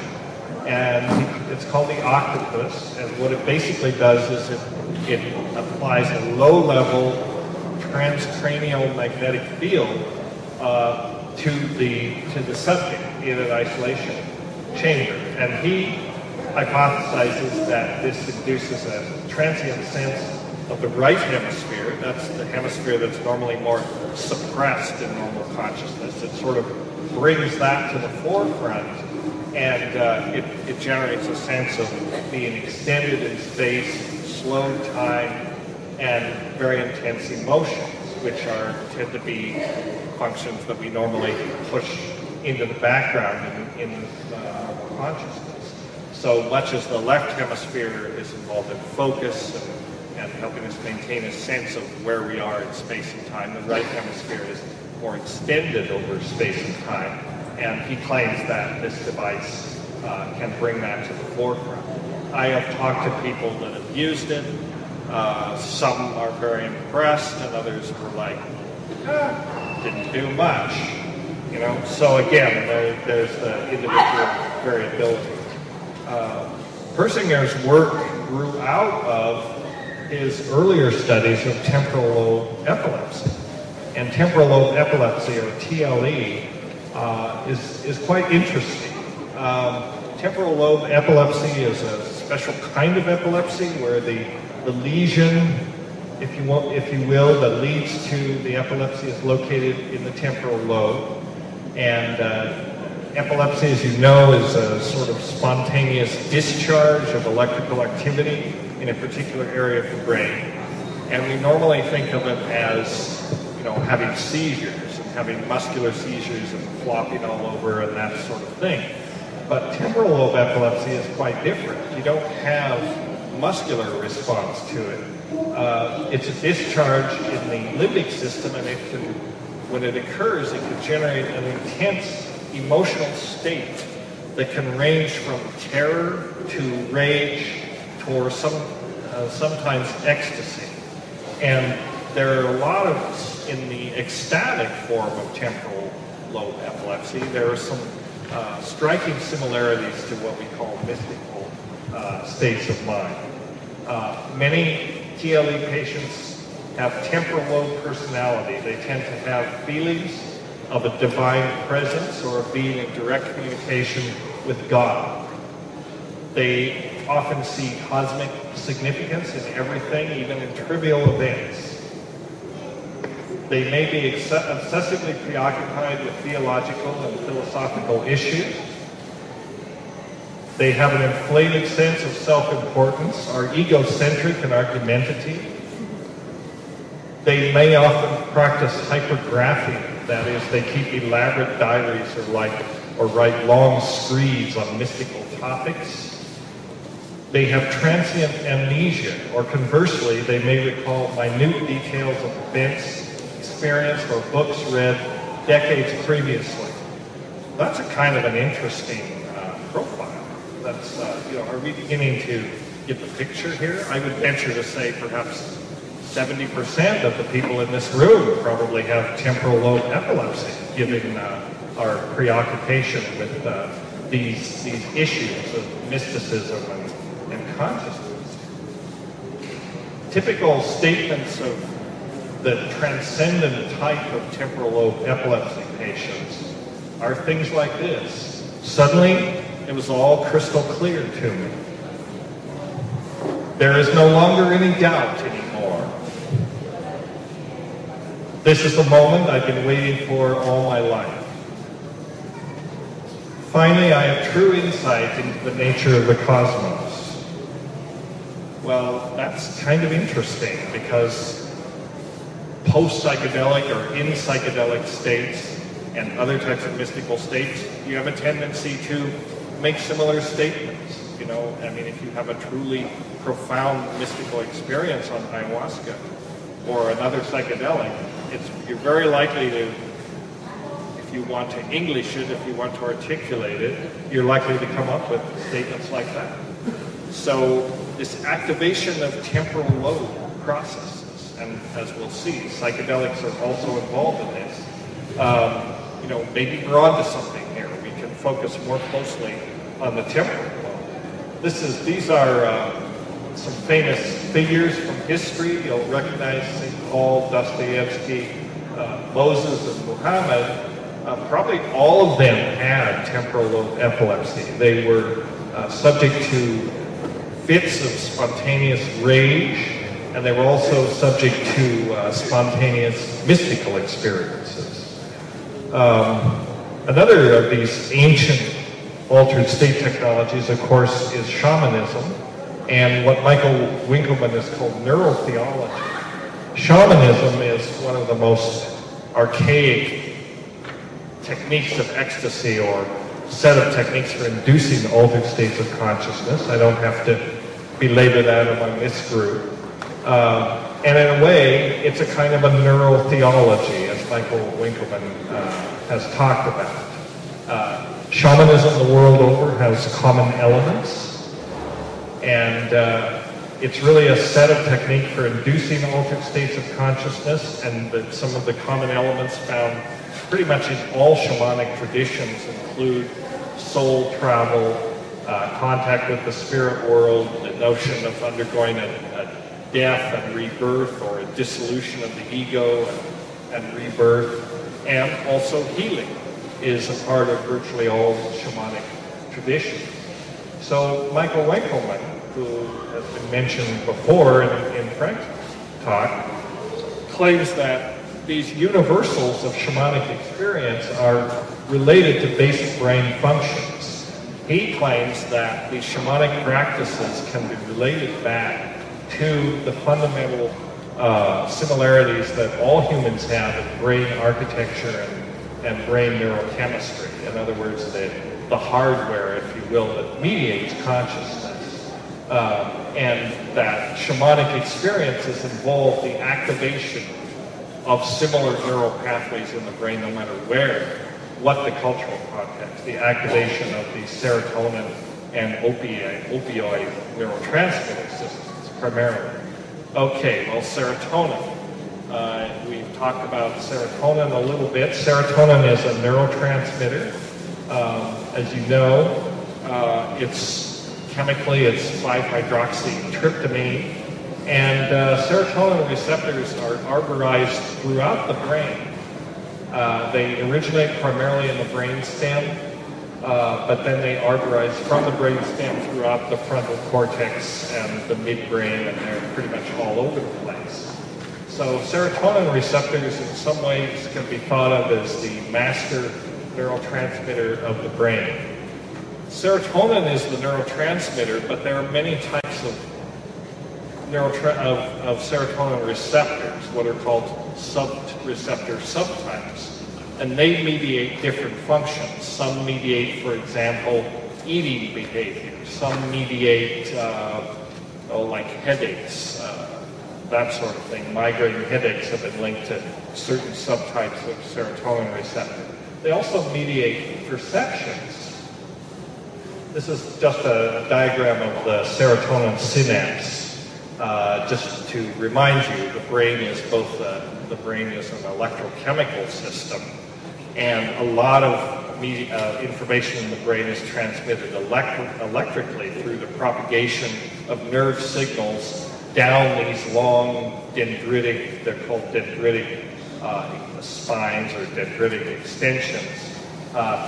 and it's called the octopus, and what it basically does is it applies a low-level transcranial magnetic field to the subject in an isolation chamber. And he hypothesizes that this induces a transient sense of the right hemisphere. That's the hemisphere that's normally more suppressed in normal consciousness. It sort of brings that to the forefront, and it generates a sense of being extended in space, slow time, and very intense emotions, which tend to be functions that we normally push into the background in consciousness. So much as the left hemisphere is involved in focus and helping us maintain a sense of where we are in space and time, the right hemisphere is more extended over space and time, and he claims that this device can bring that to the forefront. I have talked to people that have used it. Some are very impressed, and others were like, didn't do much. You know, so again, there's the individual variability. Persinger's work grew out of his earlier studies of temporal lobe epilepsy. And temporal lobe epilepsy, or TLE, is quite interesting. Temporal lobe epilepsy is a special kind of epilepsy where the lesion, if you will, that leads to the epilepsy is located in the temporal lobe. And epilepsy, as you know, is a sort of spontaneous discharge of electrical activity in a particular area of the brain. And we normally think of it as, you know, having seizures and having muscular seizures and flopping all over and that sort of thing. But temporal lobe epilepsy is quite different. You don't have muscular response to it. It's a discharge in the limbic system, and it can, when it occurs, it can generate an intense emotional state that can range from terror to rage or sometimes ecstasy. And there are a lot of, in the ecstatic form of temporal lobe epilepsy, there are some striking similarities to what we call mystical states of mind. Many TLE patients have temporal lobe personality. They tend to have feelings of a divine presence or of being in direct communication with God. They often see cosmic significance in everything, even in trivial events. They may be obsessively preoccupied with theological and philosophical issues. They have an inflated sense of self-importance, are egocentric and argumentative. They may often practice hypergraphy, that is, they keep elaborate diaries or write long screeds on mystical topics. They have transient amnesia, or conversely, they may recall minute details of events experienced or books read decades previously. That's a kind of an interesting profile. That's, are we beginning to get the picture here? I would venture to say perhaps 70% of the people in this room probably have temporal lobe epilepsy, given our preoccupation with these issues of mysticism and consciousness. Typical statements of the transcendent type of temporal lobe epilepsy patients are things like this. Suddenly, it was all crystal clear to me. There is no longer any doubt anymore. This is the moment I've been waiting for all my life. Finally, I have true insight into the nature of the cosmos. Well, that's kind of interesting because post-psychedelic or in psychedelic states and other types of mystical states, you have a tendency to make similar statements. I mean, if you have a truly profound mystical experience on ayahuasca or another psychedelic, you're very likely to, if you want to English it, if you want to articulate it, you're likely to come up with statements like that. So this activation of temporal lobe processes, and as we'll see, psychedelics are also involved in this, maybe we're onto something here. We can focus more closely on the temporal lobe. These are some famous figures from history. You'll recognize St. Paul, Dostoevsky, Moses, and Muhammad. Probably all of them had temporal lobe epilepsy. They were subject to fits of spontaneous rage, and they were also subject to spontaneous mystical experiences. Another of these ancient altered state technologies, of course, is shamanism, and what Michael Winkelmann has called neurotheology. Shamanism is one of the most archaic techniques of ecstasy or set of techniques for inducing altered states of consciousness. I don't have to belabor that among this group. And in a way, it's a kind of a neurotheology, as Michael Winkelmann has talked about. Shamanism the world over has common elements, and it's really a set of technique for inducing altered states of consciousness, and some of the common elements found pretty much in all shamanic traditions include soul travel, contact with the spirit world, the notion of undergoing a death and rebirth, or a dissolution of the ego and rebirth, and also healing is a part of virtually all shamanic traditions. So Michael Winkelmann, who has been mentioned before in Frank's talk, claims that these universals of shamanic experience are related to basic brain functions. He claims that these shamanic practices can be related back to the fundamental similarities that all humans have in brain architecture and brain neurochemistry. In other words, that the hardware, if you will, that mediates consciousness. And that shamanic experiences involve the activation of similar neural pathways in the brain, no matter what the cultural context, the activation of the serotonin and opioid neurotransmitter systems primarily. Okay, well, serotonin. We've talked about serotonin a little bit. Serotonin is a neurotransmitter. As you know, chemically it's 5-hydroxytryptamine, and serotonin receptors are arborized throughout the brain. They originate primarily in the brain stem, but then they arborize from the brain stem throughout the frontal cortex and the midbrain, and they're pretty much all over the place. So serotonin receptors in some ways can be thought of as the master neurotransmitter of the brain. Serotonin is the neurotransmitter, but there are many types of serotonin receptors, what are called receptor subtypes, and they mediate different functions. Some mediate, for example, eating behavior. Some mediate, like headaches, that sort of thing. Migraine headaches have been linked to certain subtypes of serotonin receptor. They also mediate perceptions. This is just a diagram of the serotonin synapse. Just to remind you, the brain is the brain is an electrochemical system, and a lot of information in the brain is transmitted electrically through the propagation of nerve signals down these long dendritic, they're called dendritic spines or dendritic extensions,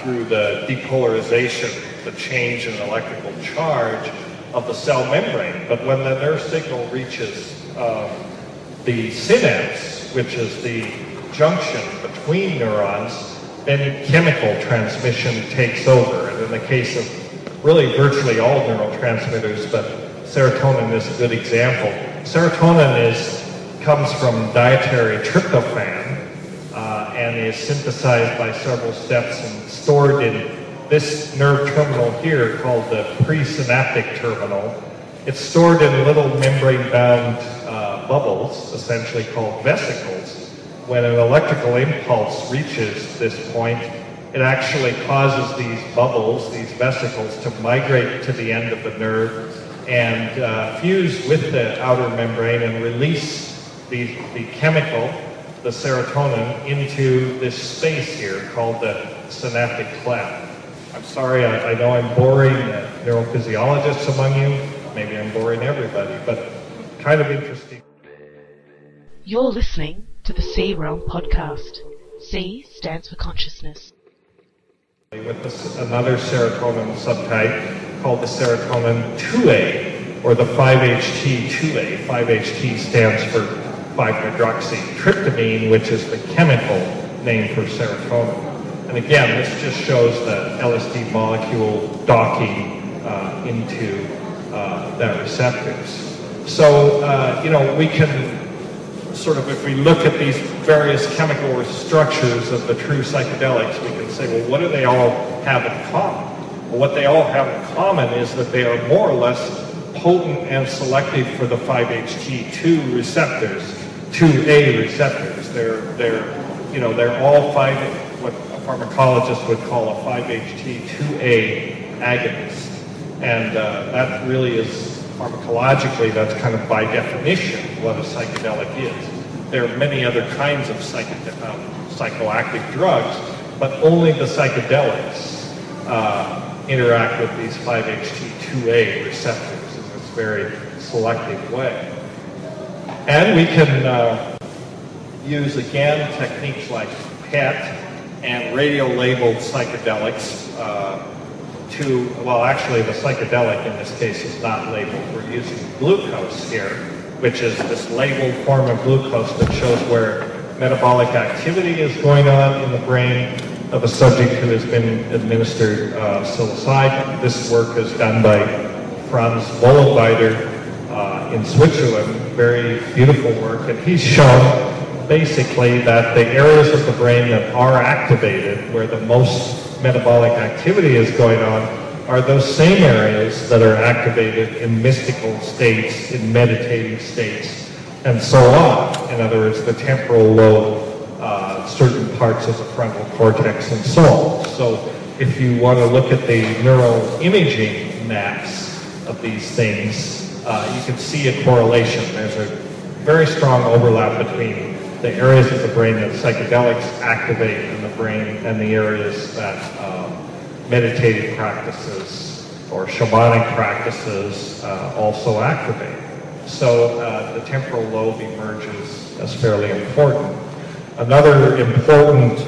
through the depolarization, the change in electrical charge of the cell membrane. But when the nerve signal reaches the synapse, which is the junction between neurons, then chemical transmission takes over. And in the case of really virtually all neurotransmitters, but serotonin is a good example. Serotonin comes from dietary tryptophan and is synthesized by several steps and stored in this nerve terminal here called the presynaptic terminal. It's stored in little membrane-bound bubbles, essentially called vesicles. When an electrical impulse reaches this point, it actually causes these bubbles, these vesicles, to migrate to the end of the nerve and fuse with the outer membrane and release the chemical, the serotonin, into this space here called the synaptic cleft. I'm sorry, I know I'm boring neurophysiologists among you. Maybe I'm boring everybody, but kind of interesting. You're listening to the C Realm podcast. C stands for consciousness. With another serotonin subtype called the serotonin 2A, or the 5-HT2A. 5-HT stands for 5-hydroxytryptamine, which is the chemical name for serotonin. And again, this just shows the LSD molecule docking into that receptors. So, we can sort of, if we look at these various chemical structures of the true psychedelics, we can say, well, what do they all have in common? Well, what they all have in common is that they are more or less potent and selective for the 5-HT2 receptors, 2A receptors. They're all what a pharmacologist would call a 5-HT2A agonist. And that really is, pharmacologically, that's kind of by definition what a psychedelic is. There are many other kinds of psychoactive drugs, but only the psychedelics interact with these 5-HT2A receptors in this very selective way. And we can use, again, techniques like PET and radio-labeled psychedelics actually the psychedelic in this case is not labeled. We're using glucose here, which is this labeled form of glucose that shows where metabolic activity is going on in the brain of a subject who has been administered psilocybin. This work is done by Franz Wollenweider in Switzerland. Very beautiful work, and he's shown basically that the areas of the brain that are activated, where the most metabolic activity is going on, are those same areas that are activated in mystical states, in meditating states, and so on. In other words, the temporal lobe, certain parts of the frontal cortex, and so on. So if you want to look at the neural imaging maps of these things, you can see a correlation. There's a very strong overlap between the areas of the brain that psychedelics activate in the brain and the areas that meditative practices or shamanic practices also activate. So the temporal lobe emerges as fairly important. Another important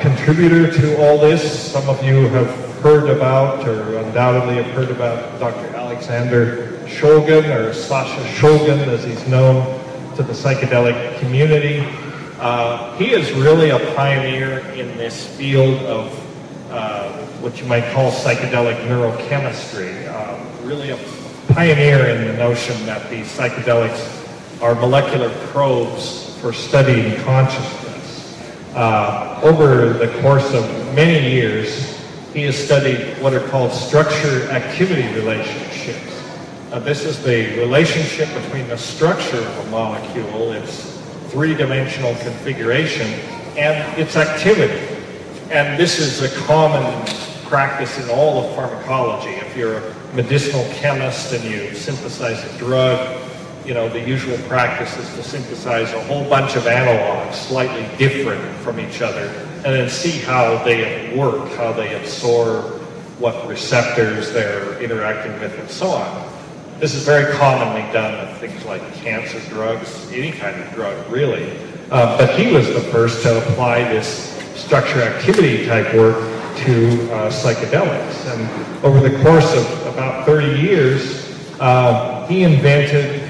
contributor to all this, some of you have heard about, or undoubtedly have heard about, Dr. Alexander Shulgin, or Sasha Shulgin as he's known to the psychedelic community. He is really a pioneer in this field of what you might call psychedelic neurochemistry, really a pioneer in the notion that these psychedelics are molecular probes for studying consciousness. Over the course of many years, he has studied what are called structure-activity relationships. This is the relationship between the structure of a molecule, its three-dimensional configuration, and its activity. And this is a common practice in all of pharmacology. If you're a medicinal chemist and you synthesize a drug, you know, the usual practice is to synthesize a whole bunch of analogs, slightly different from each other, and then see how they work, how they absorb, what receptors they're interacting with, and so on. This is very commonly done with things like cancer drugs, any kind of drug, really. But he was the first to apply this structure-activity type work to psychedelics. And over the course of about 30 years, he invented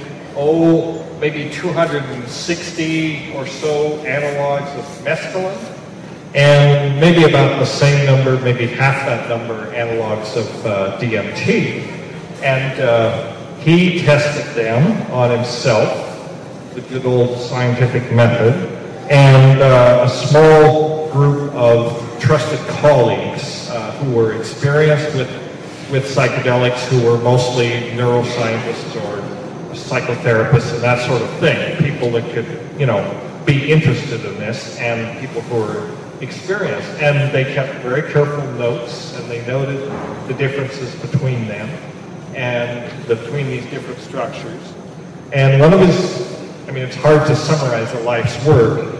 maybe 260 or so analogs of mescaline, and maybe about the same number, maybe half that number, analogs of DMT. And he tested them on himself, the good old scientific method, and a small group of trusted colleagues who were experienced with psychedelics, who were mostly neuroscientists or psychotherapists and that sort of thing, people that could, you know, be interested in this, and people who were experienced. And they kept very careful notes, and they noted the differences between them and between these different structures. And one of his, I mean, it's hard to summarize a life's work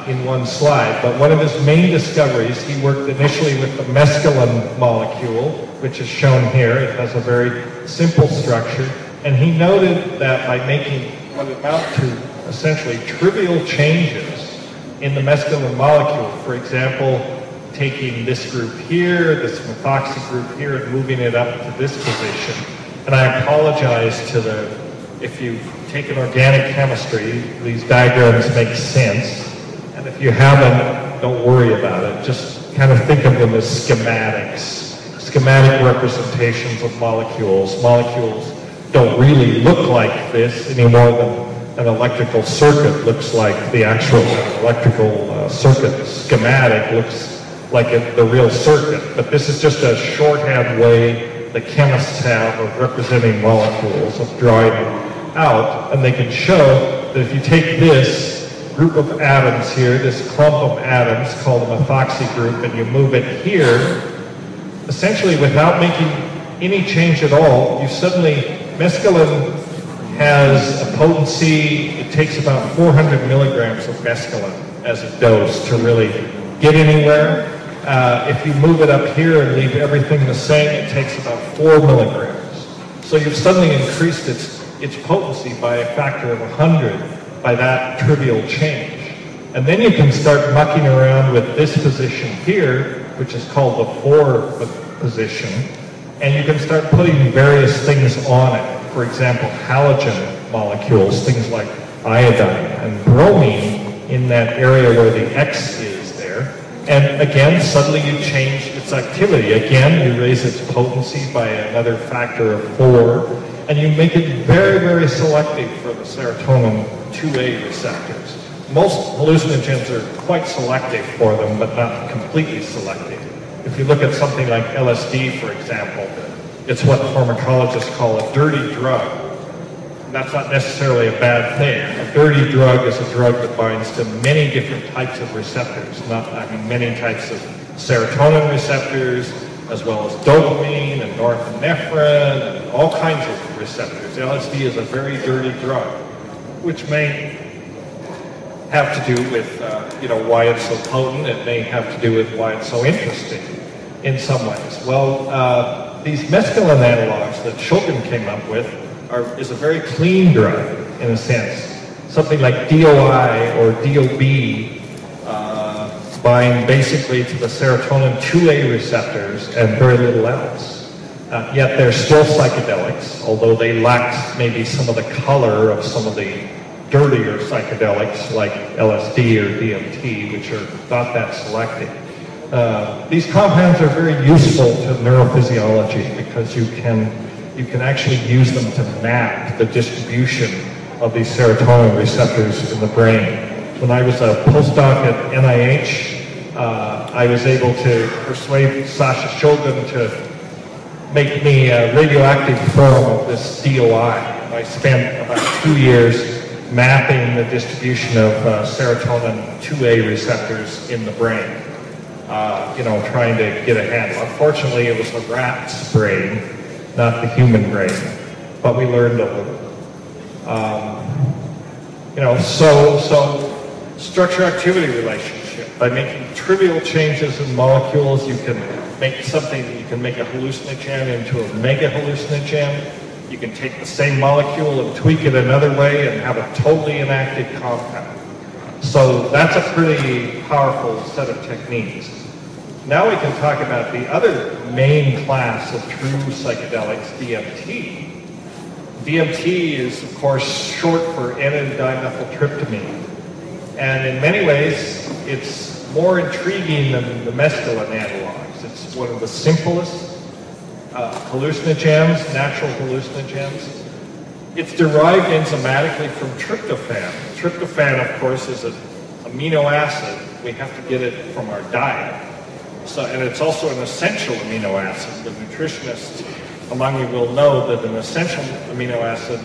in one slide, but one of his main discoveries, he worked initially with the mescaline molecule, which is shown here. It has a very simple structure. And he noted that by making what amount to essentially trivial changes in the mescaline molecule, for example, taking this group here, this methoxy group here, and moving it up to this position. And I apologize to if you take an organic chemistry, these diagrams make sense. And if you haven't, don't worry about it. Just kind of think of them as schematics, schematic representations of molecules. Molecules don't really look like this any more than an electrical circuit looks like the actual electrical circuit. Schematic looks like the real circuit, but this is just a shorthand way the chemists have of representing molecules, of drawing them out, and they can show that if you take this group of atoms here, this clump of atoms called a methoxy group, and you move it here, essentially without making any change at all, you suddenly, mescaline has a potency, it takes about 400 milligrams of mescaline as a dose to really get anywhere. If you move it up here and leave everything the same, it takes about 4 milligrams. So you've suddenly increased its potency by a factor of 100 by that trivial change. And then you can start mucking around with this position here, which is called the 4 position, and you can start putting various things on it. For example, halogen molecules, things like iodine and bromine in that area where the X is there. And again, suddenly you change its activity. Again, you raise its potency by another factor of 4. and you make it very, very selective for the serotonin 2A receptors. Most hallucinogens are quite selective for them, but not completely selective. If you look at something like LSD, for example, it's what pharmacologists call a dirty drug. And that's not necessarily a bad thing. A dirty drug is a drug that binds to many different types of receptors, many types of serotonin receptors, as well as dopamine and norepinephrine and all kinds of receptors. LSD is a very dirty drug, which may have to do with why it's so potent. It may have to do with why it's so interesting in some ways. Well, these mescaline analogs that Shulgin came up with is a very clean drug in a sense. Something like DOI or DOB bind basically to the serotonin 2A receptors and very little else. Yet they're still psychedelics, although they lack maybe some of the color of some of the dirtier psychedelics like LSD or DMT, which are not that selective. These compounds are very useful to neurophysiology because you can actually use them to map the distribution of these serotonin receptors in the brain. When I was a postdoc at NIH, I was able to persuade Sasha Shulgin to make me a radioactive form of this DOI. I spent about 2 years mapping the distribution of serotonin 2A receptors in the brain, trying to get a handle. Unfortunately, it was the rat's brain, not the human brain, but we learned a little. So structure-activity relationship. By making trivial changes in molecules, you can make a hallucinogen into a mega hallucinogen. You can take the same molecule and tweak it another way and have a totally inactive compound. So that's a pretty powerful set of techniques. Now we can talk about the other main class of true psychedelics, DMT. DMT is, of course, short for N-dimethyltryptamine. And in many ways, it's more intriguing than the mescaline analogs. It's one of the simplest hallucinogens, natural hallucinogens. It's derived enzymatically from tryptophan. Tryptophan, of course, is an amino acid. We have to get it from our diet. And it's also an essential amino acid. The nutritionists among you will know that an essential amino acid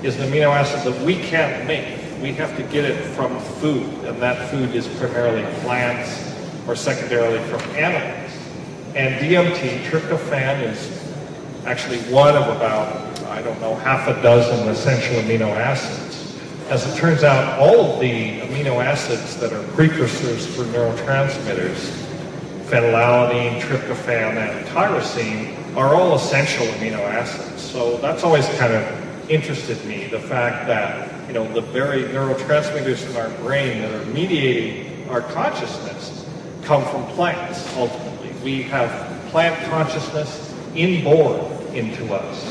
is an amino acid that we can't make. We have to get it from food, and that food is primarily plants or secondarily from animals. And DMT, tryptophan, is actually one of about, half a dozen essential amino acids. As it turns out, all of the amino acids that are precursors for neurotransmitters, phenylalanine, tryptophan, and tyrosine, are all essential amino acids. So that's always kind of interested me, the fact that, the very neurotransmitters in our brain that are mediating our consciousness come from plants, ultimately. We have plant consciousness inborn into us.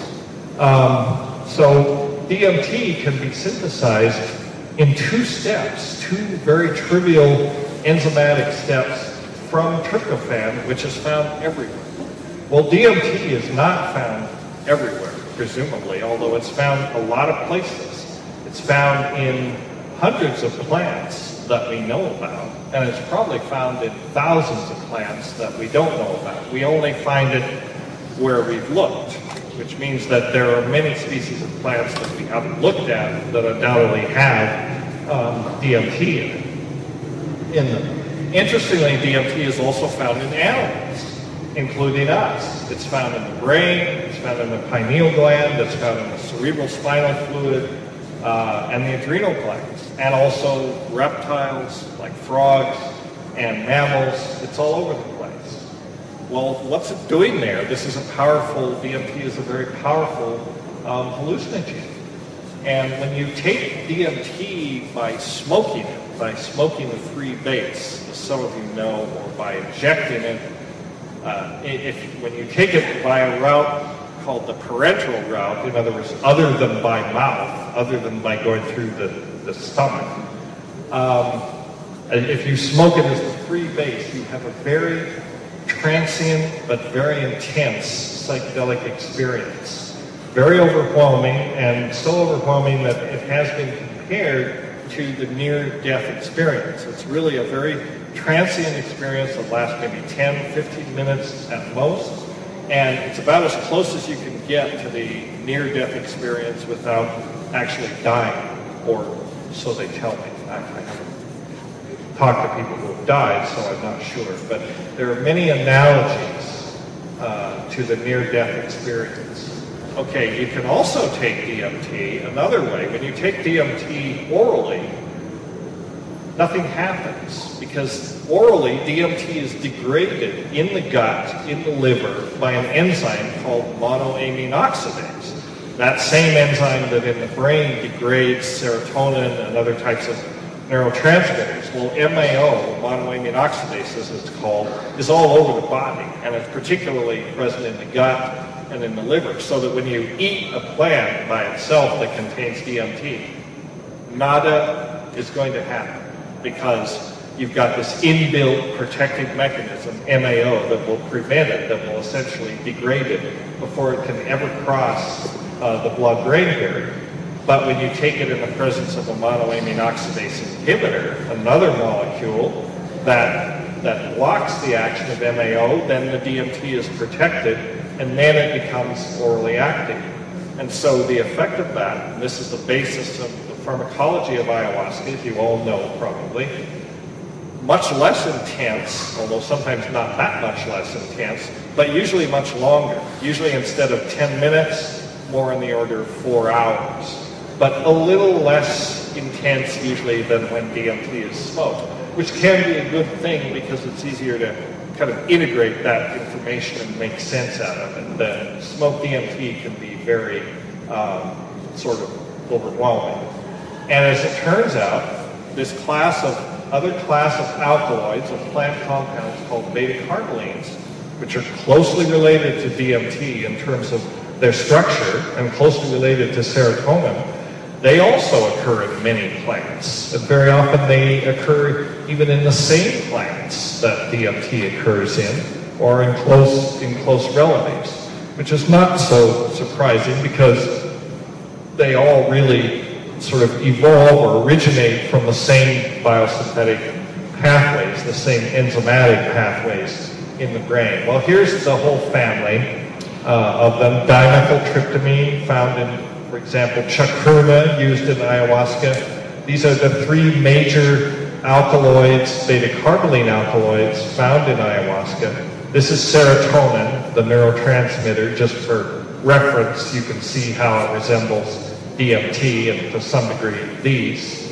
So DMT can be synthesized in 2 steps, 2 very trivial enzymatic steps from tryptophan, which is found everywhere. Well, DMT is not found everywhere, presumably, although it's found a lot of places. It's found in hundreds of plants that we know about, and it's probably found in thousands of plants that we don't know about. We only find it where we've looked, which means that there are many species of plants that we haven't looked at that undoubtedly have DMT in them. Interestingly, DMT is also found in animals, including us. It's found in the brain, it's found in the pineal gland, it's found in the cerebral spinal fluid, and the adrenal glands, and also reptiles like frogs and mammals. It's all over the place. Well, what's it doing there? DMT is a very powerful hallucinogen. And when you take DMT by smoking the free base, as some of you know, or by injecting it, when you take it by a route called the parenteral route, in other words, other than by mouth, other than by going through the stomach, if you smoke it as the free base, you have a very transient but very intense psychedelic experience. very overwhelming, and so overwhelming that it has been compared to the near-death experience. It's really a very transient experience that lasts maybe 10, 15 minutes at most, and it's about as close as you can get to the near-death experience without actually dying, or so they tell me. I haven't talked to people who have died, so I'm not sure, but there are many analogies to the near-death experience. Okay, you can also take DMT another way. When you take DMT orally, nothing happens, because orally DMT is degraded in the gut, in the liver, by an enzyme called monoamine oxidase. That same enzyme that in the brain degrades serotonin and other types of neurotransmitters. Well, MAO, monoamine oxidase as it's called, is all over the body, and it's particularly present in the gut and in the liver, so that when you eat a plant by itself that contains DMT, nada is going to happen, because you've got this inbuilt protective mechanism, MAO, that will prevent it, that will essentially degrade it before it can ever cross the blood-brain barrier. But when you take it in the presence of a monoamine oxidase inhibitor, another molecule that blocks the action of MAO, then the DMT is protected, and then it becomes orally active. And so the effect of that, and this is the basis of the pharmacology of ayahuasca, as you all know probably, much less intense, although sometimes not that much less intense, but usually much longer. Usually instead of 10 minutes, more in the order of 4 hours. But a little less intense usually than when DMT is smoked, which can be a good thing because it's easier to kind of integrate that information and make sense out of it. The smoked DMT can be very sort of overwhelming. And as it turns out, this other class of alkaloids, of plant compounds called beta-carbolines, which are closely related to DMT in terms of their structure and closely related to serotonin, they also occur in many plants. And very often they occur even in the same plants that DMT occurs in, or in close relatives, which is not so surprising because they all really sort of evolve or originate from the same biosynthetic pathways, the same enzymatic pathways in the brain. Well, here's the whole family of them. Dimethyltryptamine, found in, for example, chacruna, used in ayahuasca. These are the 3 major alkaloids, beta-carboline alkaloids, found in ayahuasca. This is serotonin, the neurotransmitter. Just for reference, you can see how it resembles DMT and to some degree these.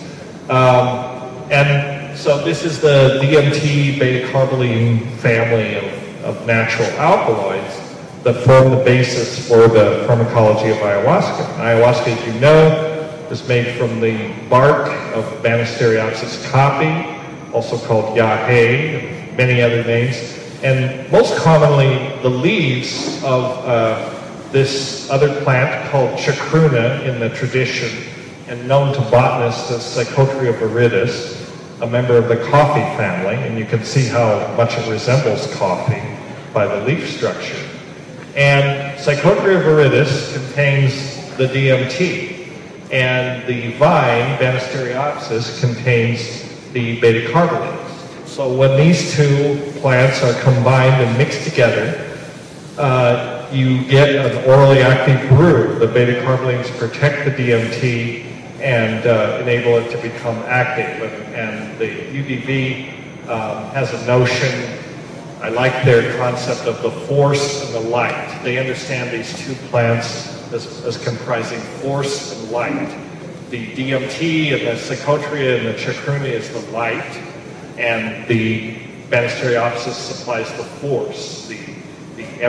And so this is the DMT beta-carboline family of natural alkaloids that form the basis for the pharmacology of ayahuasca. Ayahuasca, as you know, is made from the bark of Banisteriopsis caapi, also called yahe, and many other names, and most commonly the leaves of this other plant called chacruna in the tradition, and known to botanists as Psychotria viridis, a member of the coffee family, and you can see how much it resembles coffee by the leaf structure. And Psychotria viridis contains the DMT, and the vine, Banisteriopsis, contains the beta-carbolines. So when these 2 plants are combined and mixed together, you get an orally active brew. The beta-carbolines protect the DMT and enable it to become active. And the UDV has a notion, I like their concept of the force and the light. They understand these 2 plants as comprising force and light. The DMT and the Psychotria and the chacruna is the light, and the Banisteriopsis supplies the force, the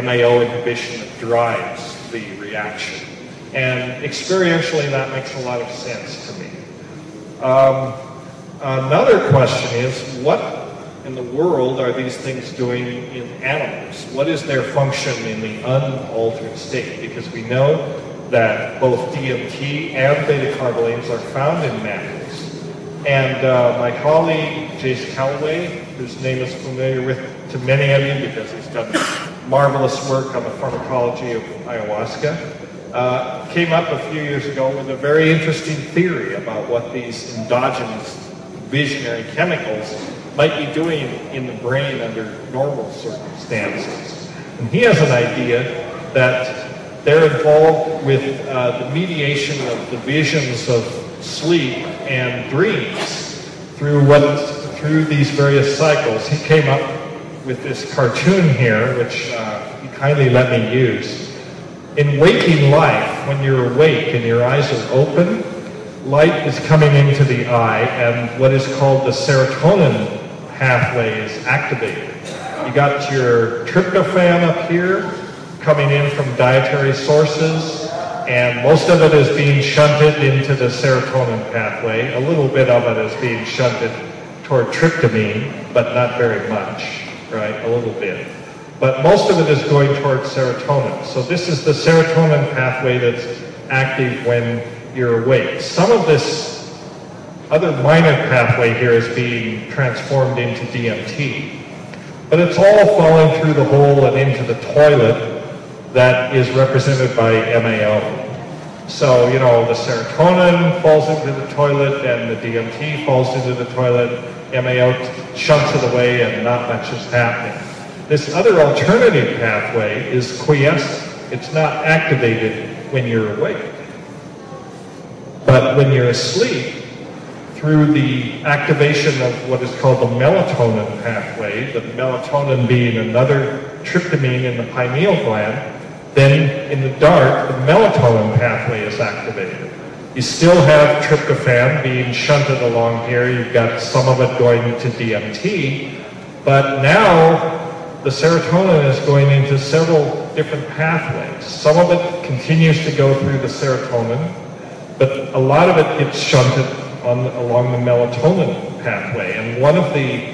MAO inhibition that drives the reaction. And experientially, that makes a lot of sense to me. Another question is, what in the world are these things doing in animals? What is their function in the unaltered state? Because we know that both DMT and beta-carbolines are found in mammals. And my colleague, Jason Calloway, whose name is familiar to many of you because he's done marvelous work on the pharmacology of ayahuasca, came up a few years ago with a very interesting theory about what these endogenous visionary chemicals might be doing in the brain under normal circumstances. And he has an idea that they're involved with the mediation of the visions of sleep and dreams through these various cycles. He came up with this cartoon here, which he kindly let me use. In waking life, when you're awake and your eyes are open, light is coming into the eye, and what is called the serotonin pathway is activated. You got your tryptophan up here coming in from dietary sources, and most of it is being shunted into the serotonin pathway. A little bit of it is being shunted toward tryptamine, but not very much, right? A little bit. But most of it is going toward serotonin. So this is the serotonin pathway that's active when you're awake. Some of this other minor pathway here is being transformed into DMT. But it's all falling through the hole and into the toilet that is represented by MAO. So, you know, the serotonin falls into the toilet and the DMT falls into the toilet. MAO shunts it away and not much is happening. This other alternative pathway is quiescent. It's not activated when you're awake. But when you're asleep, through the activation of what is called the melatonin pathway, the melatonin being another tryptamine in the pineal gland, then in the dark, the melatonin pathway is activated. You still have tryptophan being shunted along here. You've got some of it going to DMT, but now the serotonin is going into several different pathways. Some of it continues to go through the serotonin, but a lot of it gets shunted along the melatonin pathway. And one of the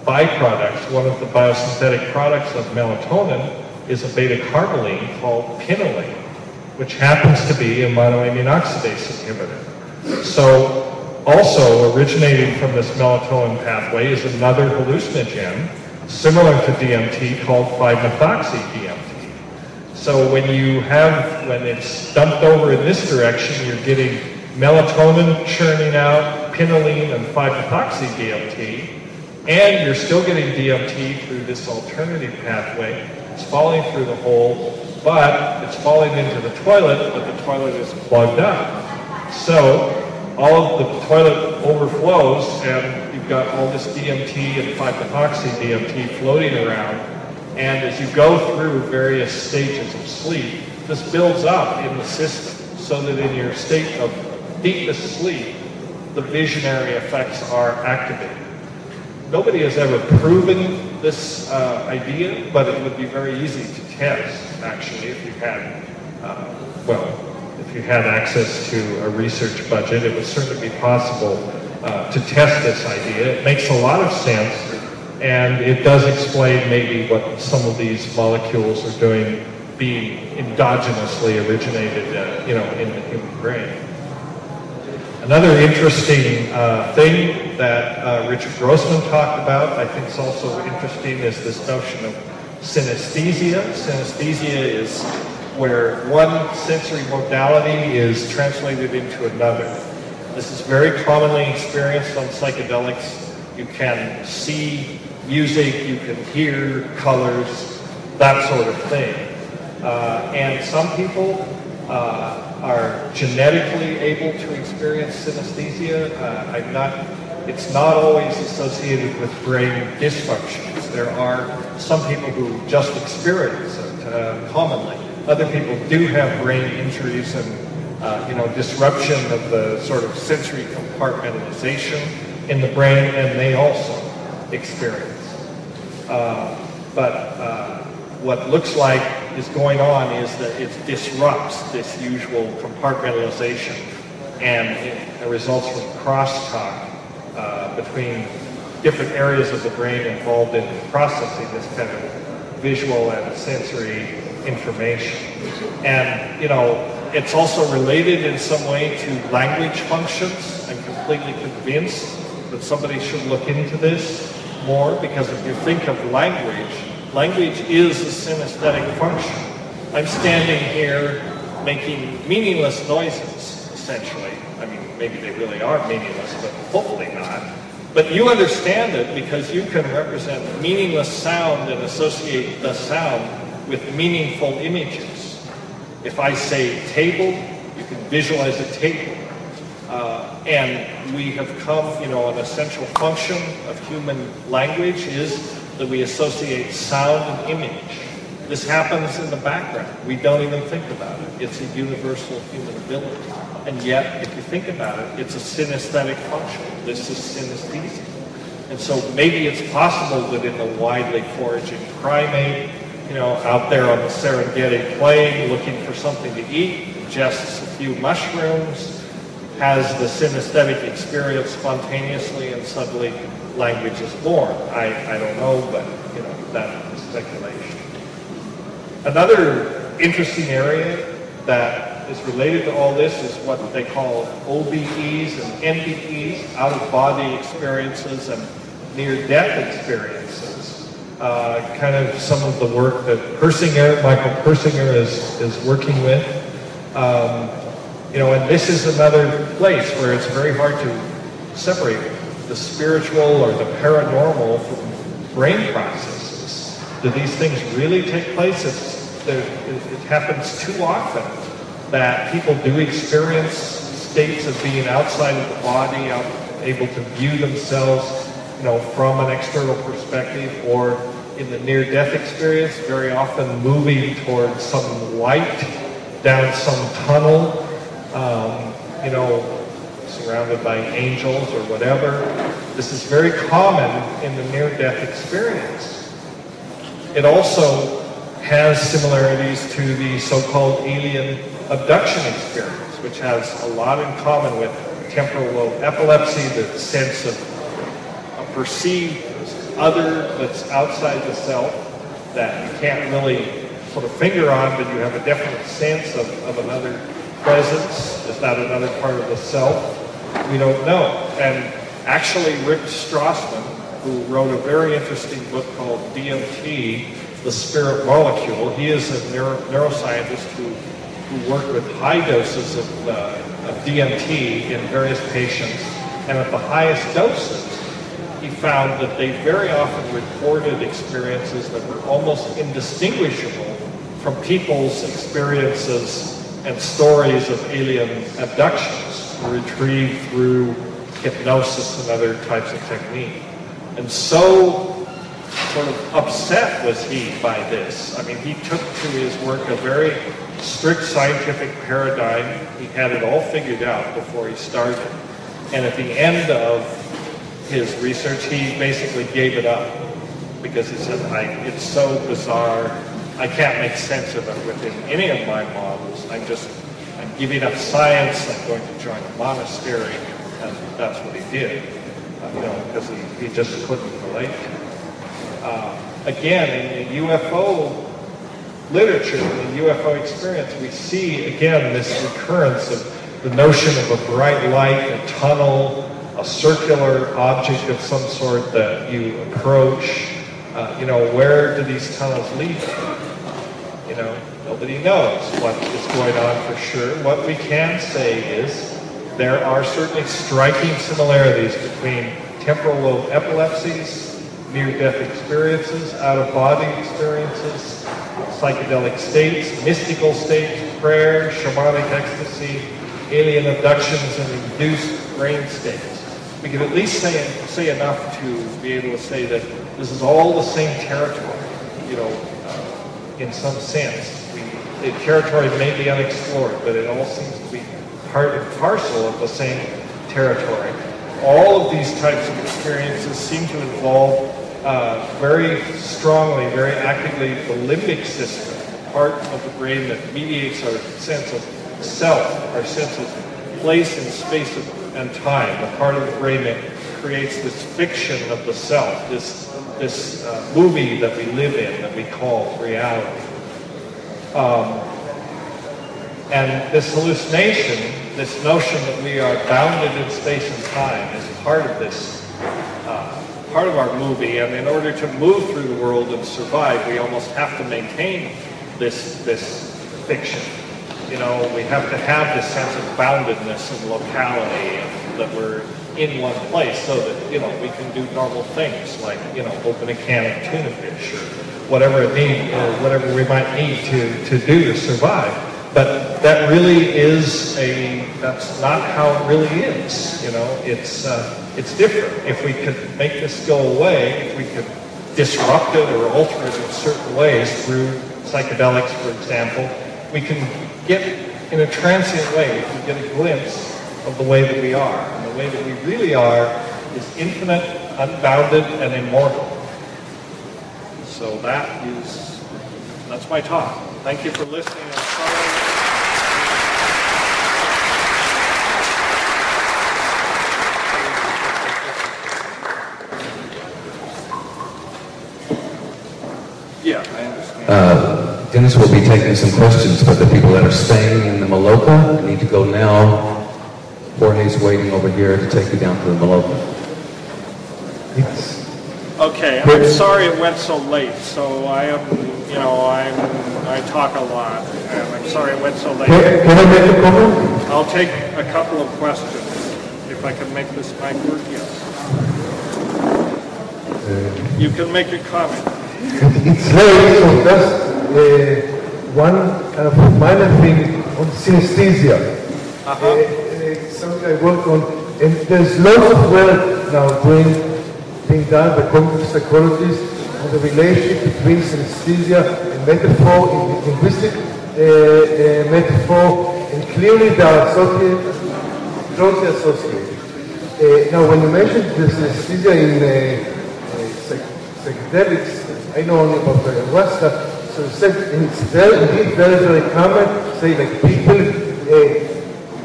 byproducts, one of the biosynthetic products of melatonin is a beta-carboline called pinolate, which happens to be a monoamine oxidase inhibitor. So also originating from this melatonin pathway is another hallucinogen similar to DMT called 5-methoxy-DMT. So when it's dumped over in this direction, you're getting melatonin churning out, pinolate, and 5-methoxy-DMT, and you're still getting DMT through this alternative pathway. It's falling through the hole, but it's falling into the toilet, but the toilet is plugged up. So all of the toilet overflows, and you've got all this DMT and 5-methoxy-DMT floating around. And as you go through various stages of sleep, this builds up in the system so that in your state of deepest sleep, the visionary effects are activated. Nobody has ever proven this idea, but it would be very easy to test, actually, if you had, if you had access to a research budget. It would certainly be possible to test this idea. It makes a lot of sense, and it does explain maybe what some of these molecules are doing, being endogenously originated, in the human brain. Another interesting thing that Richard Grossman talked about, I think is also interesting, is this notion of synesthesia. Synesthesia is where one sensory modality is translated into another. This is very commonly experienced on psychedelics. You can see music, you can hear colors, that sort of thing. And some people are genetically able to experience synesthesia. It's not always associated with brain dysfunctions. There are some people who just experience it commonly. Other people do have brain injuries and disruption of the sort of sensory compartmentalization in the brain, and they also experience. What looks like is going on is that it disrupts this usual compartmentalization, and it results from crosstalk between different areas of the brain involved in processing this kind of visual and sensory information. And, it's also related in some way to language functions. I'm completely convinced that somebody should look into this more, because if you think of language is a synesthetic function. I'm standing here making meaningless noises, essentially. I mean, maybe they really are meaningless, but hopefully not. But you understand it because you can represent meaningless sound and associate the sound with meaningful images. If I say table, you can visualize a table. And we have come, an essential function of human language is that we associate sound and image. This happens in the background. We don't even think about it. It's a universal human ability. And yet, if you think about it, it's a synesthetic function. This is synesthesia. And so maybe it's possible that in the widely foraging primate, out there on the Serengeti plain looking for something to eat, ingests a few mushrooms, has the synesthetic experience spontaneously, and suddenly language is born. I don't know, but that is speculation. Another interesting area that is related to all this is what they call OBEs and NDEs, out-of-body experiences and near-death experiences. Kind of some of the work that Michael Persinger is working with. And this is another place where it's very hard to separate the spiritual or the paranormal from brain processes. Do these things really take place? It happens too often that people do experience states of being outside of the body, able to view themselves, from an external perspective, or in the near-death experience, very often moving towards some light, down some tunnel, surrounded by angels or whatever. This is very common in the near-death experience. It also has similarities to the so-called alien abduction experience, which has a lot in common with temporal lobe epilepsy, the sense of a perceived other that's outside the self that you can't really put a finger on, but you have a definite sense of another presence. Is that another part of the self? We don't know. And actually, Rick Strassman, who wrote a very interesting book called DMT, The Spirit Molecule, he is a neuroscientist who worked with high doses of DMT in various patients. And at the highest doses, he found that they very often reported experiences that were almost indistinguishable from people's experiences and stories of alien abductions retrieved through hypnosis and other types of technique. And so sort of upset was he by this. I mean, he took to his work a very strict scientific paradigm. He had it all figured out before he started. And at the end of his research, he basically gave it up because he said, it's so bizarre. I can't make sense of it within any of my models. I'm giving up science. I'm going to join a monastery. And that's what he did, because he just couldn't relate. Again, in the UFO literature, in the UFO experience, we see, again, this recurrence of the notion of a bright light, a tunnel, a circular object of some sort that you approach. Where do these tunnels lead to? Nobody knows what is going on for sure. What we can say is there are certainly striking similarities between temporal lobe epilepsies, near-death experiences, out-of-body experiences, psychedelic states, mystical states, prayer, shamanic ecstasy, alien abductions, and induced brain states. We can at least say enough to be able to say that this is all the same territory, in some sense. The territory may be unexplored, but it all seems to be part and parcel of the same territory. All of these types of experiences seem to involve very strongly, very actively, the limbic system, the part of the brain that mediates our sense of self, our sense of place in space and time, the part of the brain that creates this fiction of the self, this movie that we live in, that we call reality. And this hallucination, this notion that we are bounded in space and time, is part of this, part of our movie. And in order to move through the world and survive, we almost have to maintain this fiction. You know, we have to have this sense of boundedness and locality, and that we're in one place so that, you know, we can do normal things like, you know, open a can of tuna fish or whatever whatever we might need to do to survive. But that really is that's not how it really is. You know, it's different. If we could make this go away, if we could disrupt it or alter it in certain ways through psychedelics, for example, we can get, in a transient way, we can get a glimpse of the way that we are. And the way that we really are is infinite, unbounded, and immortal. So that's my talk. Thank you for listening. I'm sorry. Yeah, I understand. Dennis will be taking some questions, but the people that are staying in the Maloka need to go now. Jorge's waiting over here to take you down to the Maloka. Okay, I'm sorry it went so late. So I talk a lot, and I'm sorry it went so late. Can I make a comment? I'll take a couple of questions. If I can make this mic work, yes. You can make a comment. It's late, so just one kind of minor thing on synesthesia. Something I work on, and there's lots of work now being done by cognitive psychologists on the relationship between synesthesia and metaphor, in linguistic metaphor, and clearly they are closely associated. Now, when you mentioned the synesthesia in psychedelics, I know only about ayahuasca, so you said it's indeed very common, say like people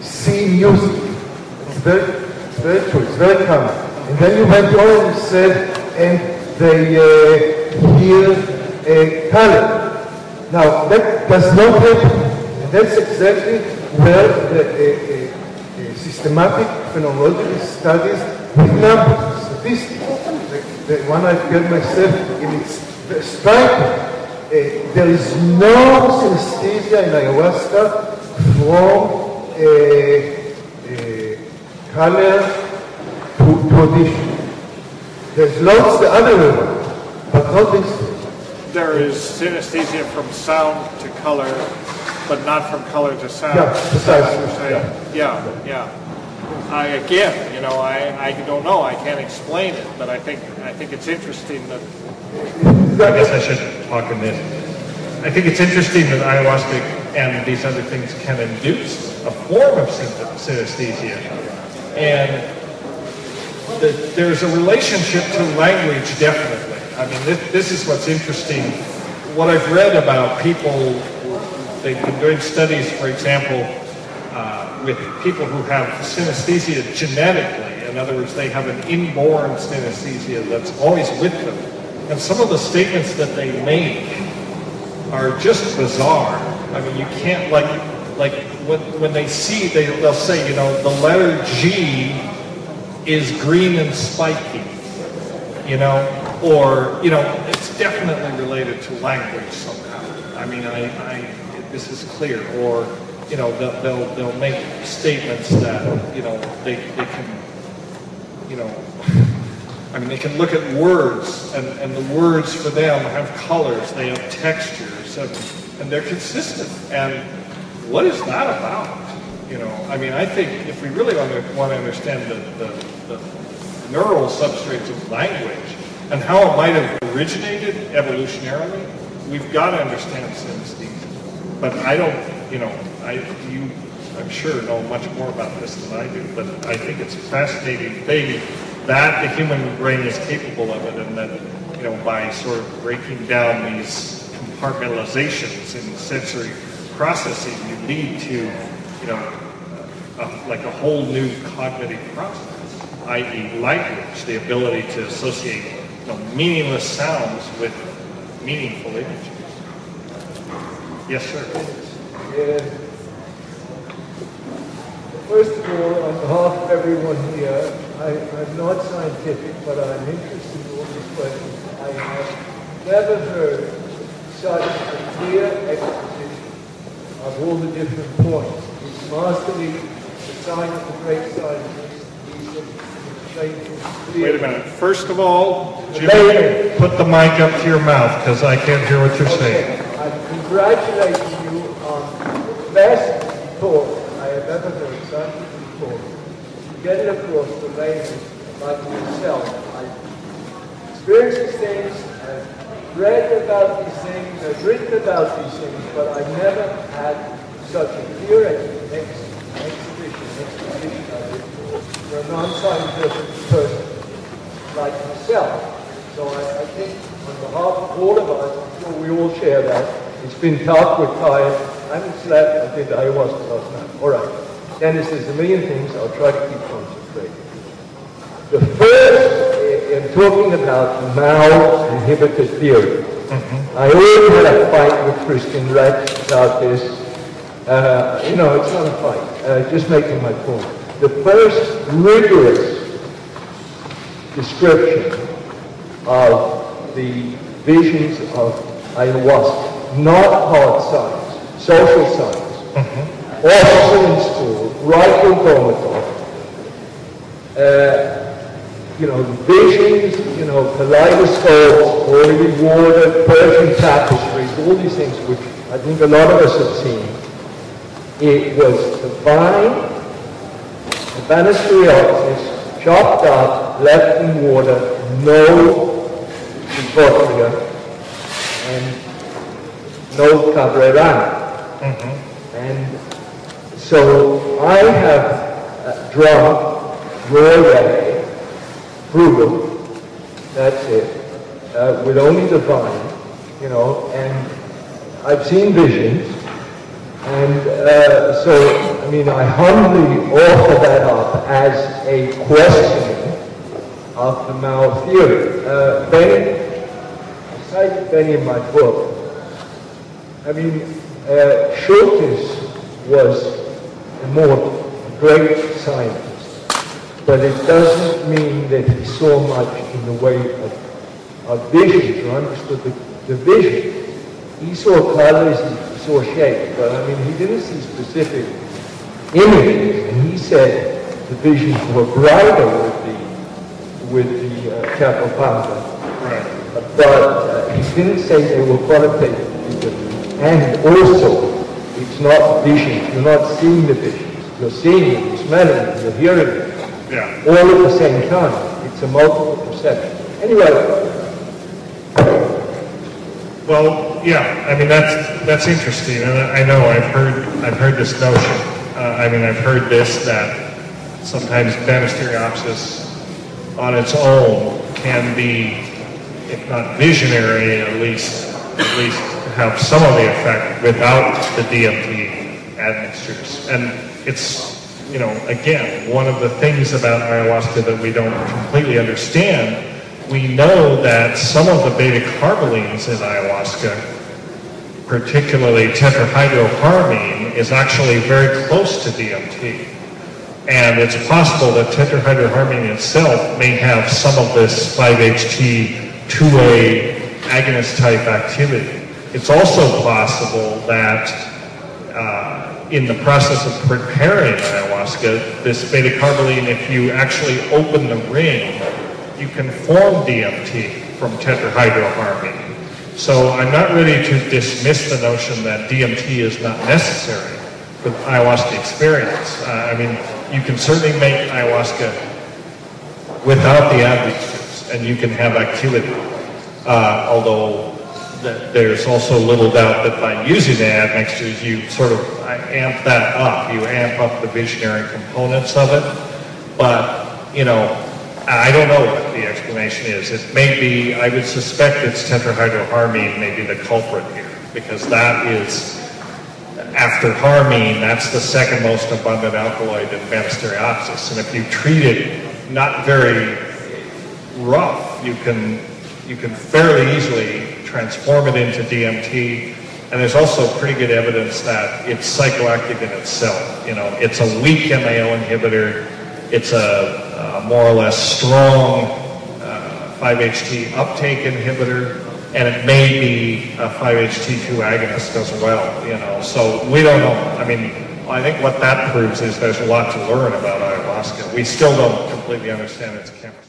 see music. It's very true, it's very common. And then you went on and said, and they hear color. Now, that does not happen. And that's exactly where the systematic phenomenological studies with numbers, statistics, the one I get myself, and it's striking. There is no synesthesia in ayahuasca from color to audition. There's lots the other way around, but not this. There is synesthesia from sound to color, but not from color to sound. Yeah, precisely. Yeah. I don't know. I can't explain it, but I think it's interesting that. I guess I should talk in this. I think it's interesting that ayahuasca and these other things can induce a form of synesthesia, and there's a relationship to language, definitely. I mean, this is what's interesting. What I've read about people, they've been doing studies, for example, with people who have synesthesia genetically. In other words, they have an inborn synesthesia that's always with them. And some of the statements that they make are just bizarre. I mean, you can't, like when they see, they'll say, you know, the letter G is green and spiky, you know, or, you know, it's definitely related to language somehow. I mean, this is clear. Or, you know, they'll make statements that, you know, they can, you know, I mean, they can look at words, and the words for them have colors, they have textures, and they're consistent. And what is that about? You know, I mean, I think if we really want to understand the neural substrates of language and how it might have originated evolutionarily, we've got to understand synesthesia. But I don't, you know, you, I'm sure, know much more about this than I do, but I think it's a fascinating thing that the human brain is capable of it, and that, you know, by sort of breaking down these compartmentalizations in sensory processing, you lead to, you know, like a whole new cognitive process, i.e. language, the ability to associate, you know, meaningless sounds with meaningful images. Yes, sir. First of all, on behalf of everyone here, I'm not scientific, but I'm interested in all these questions. I have never heard such clear exposition of all the different points. It's masterly, the sign of the great scientist. Wait a minute. First of all, Jimmy, put the mic up to your mouth because I can't hear what you're saying. I'm congratulating you on the best talk I have ever heard, scientific talk. To get it across to ladies like yourself. I've experienced these things, I've read about these things, I've written about these things, but I've never had such a clear exposition of it for a non-scientific person like myself. So I think on behalf of all of us, I'm sure we all share that. It's been tough, we're tired, I haven't slept, I did ayahuasca last night. All right. Dennis, there's a million things, I'll try to keep concentrated. The first, in talking about the Mao inhibitor theory, I always had a fight with Christian Rex about this. It's not a fight, just making my point. The first rigorous description of the visions of ayahuasca, not hard science, social science, also in school, right from Gomatov, visions, kaleidoscopes, oily water, Persian tapestries, all these things which I think a lot of us have seen. It was divine, the Bernays chopped up, left in water, no Victoria, and no Cabrera. And so I have drunk raw frugal, that's it, with only divine, and I've seen visions. And I humbly offer that up as a questioning of the Mao theory. Benny, I cited Benny in my book. Schoolteacher was immortal, a great scientist, but it doesn't mean that he saw much in the way of visions or understood the vision. He saw colors, he saw shapes, but he didn't see specific images, and he said the visions were brighter with the Chapapamba. Right. But he didn't say they were qualitative. And also, it's not visions. You're not seeing the visions. You're seeing them, you're smelling them, you're hearing them. Yeah. All at the same time. It's a multiple perception. Anyway. Well, yeah, that's interesting, and I know I've heard this notion. I've heard this that sometimes Banisteriopsis on its own can be, if not visionary, at least have some of the effect without the DMT admixtures. And it's, again, one of the things about ayahuasca that we don't completely understand. We know that some of the beta-carbolines in ayahuasca, particularly tetrahydroharmine, is actually very close to DMT. And it's possible that tetrahydroharmine itself may have some of this 5-HT2A agonist type activity. It's also possible that in the process of preparing ayahuasca, this beta-carboline, if you actually open the ring, you can form DMT from tetrahydroharmine. So I'm not ready to dismiss the notion that DMT is not necessary for the ayahuasca experience. You can certainly make ayahuasca without the admixtures, and you can have activity. Although there's also little doubt that by using the admixtures, you sort of amp that up. You amp up the visionary components of it. But, I don't know what the explanation is. It may be, I would suspect it's tetrahydroharmine may be the culprit here, because that is, after harmine, that's the second most abundant alkaloid in Banisteriopsis. And if you treat it not very rough, you can fairly easily transform it into DMT. And there's also pretty good evidence that it's psychoactive in itself. It's a weak MAO inhibitor. It's a more or less strong 5-HT uptake inhibitor. and it may be a 5-HT2 agonist as well, you know, so we don't know. I mean, I think what that proves is there's a lot to learn about ayahuasca. We still don't completely understand its chemistry.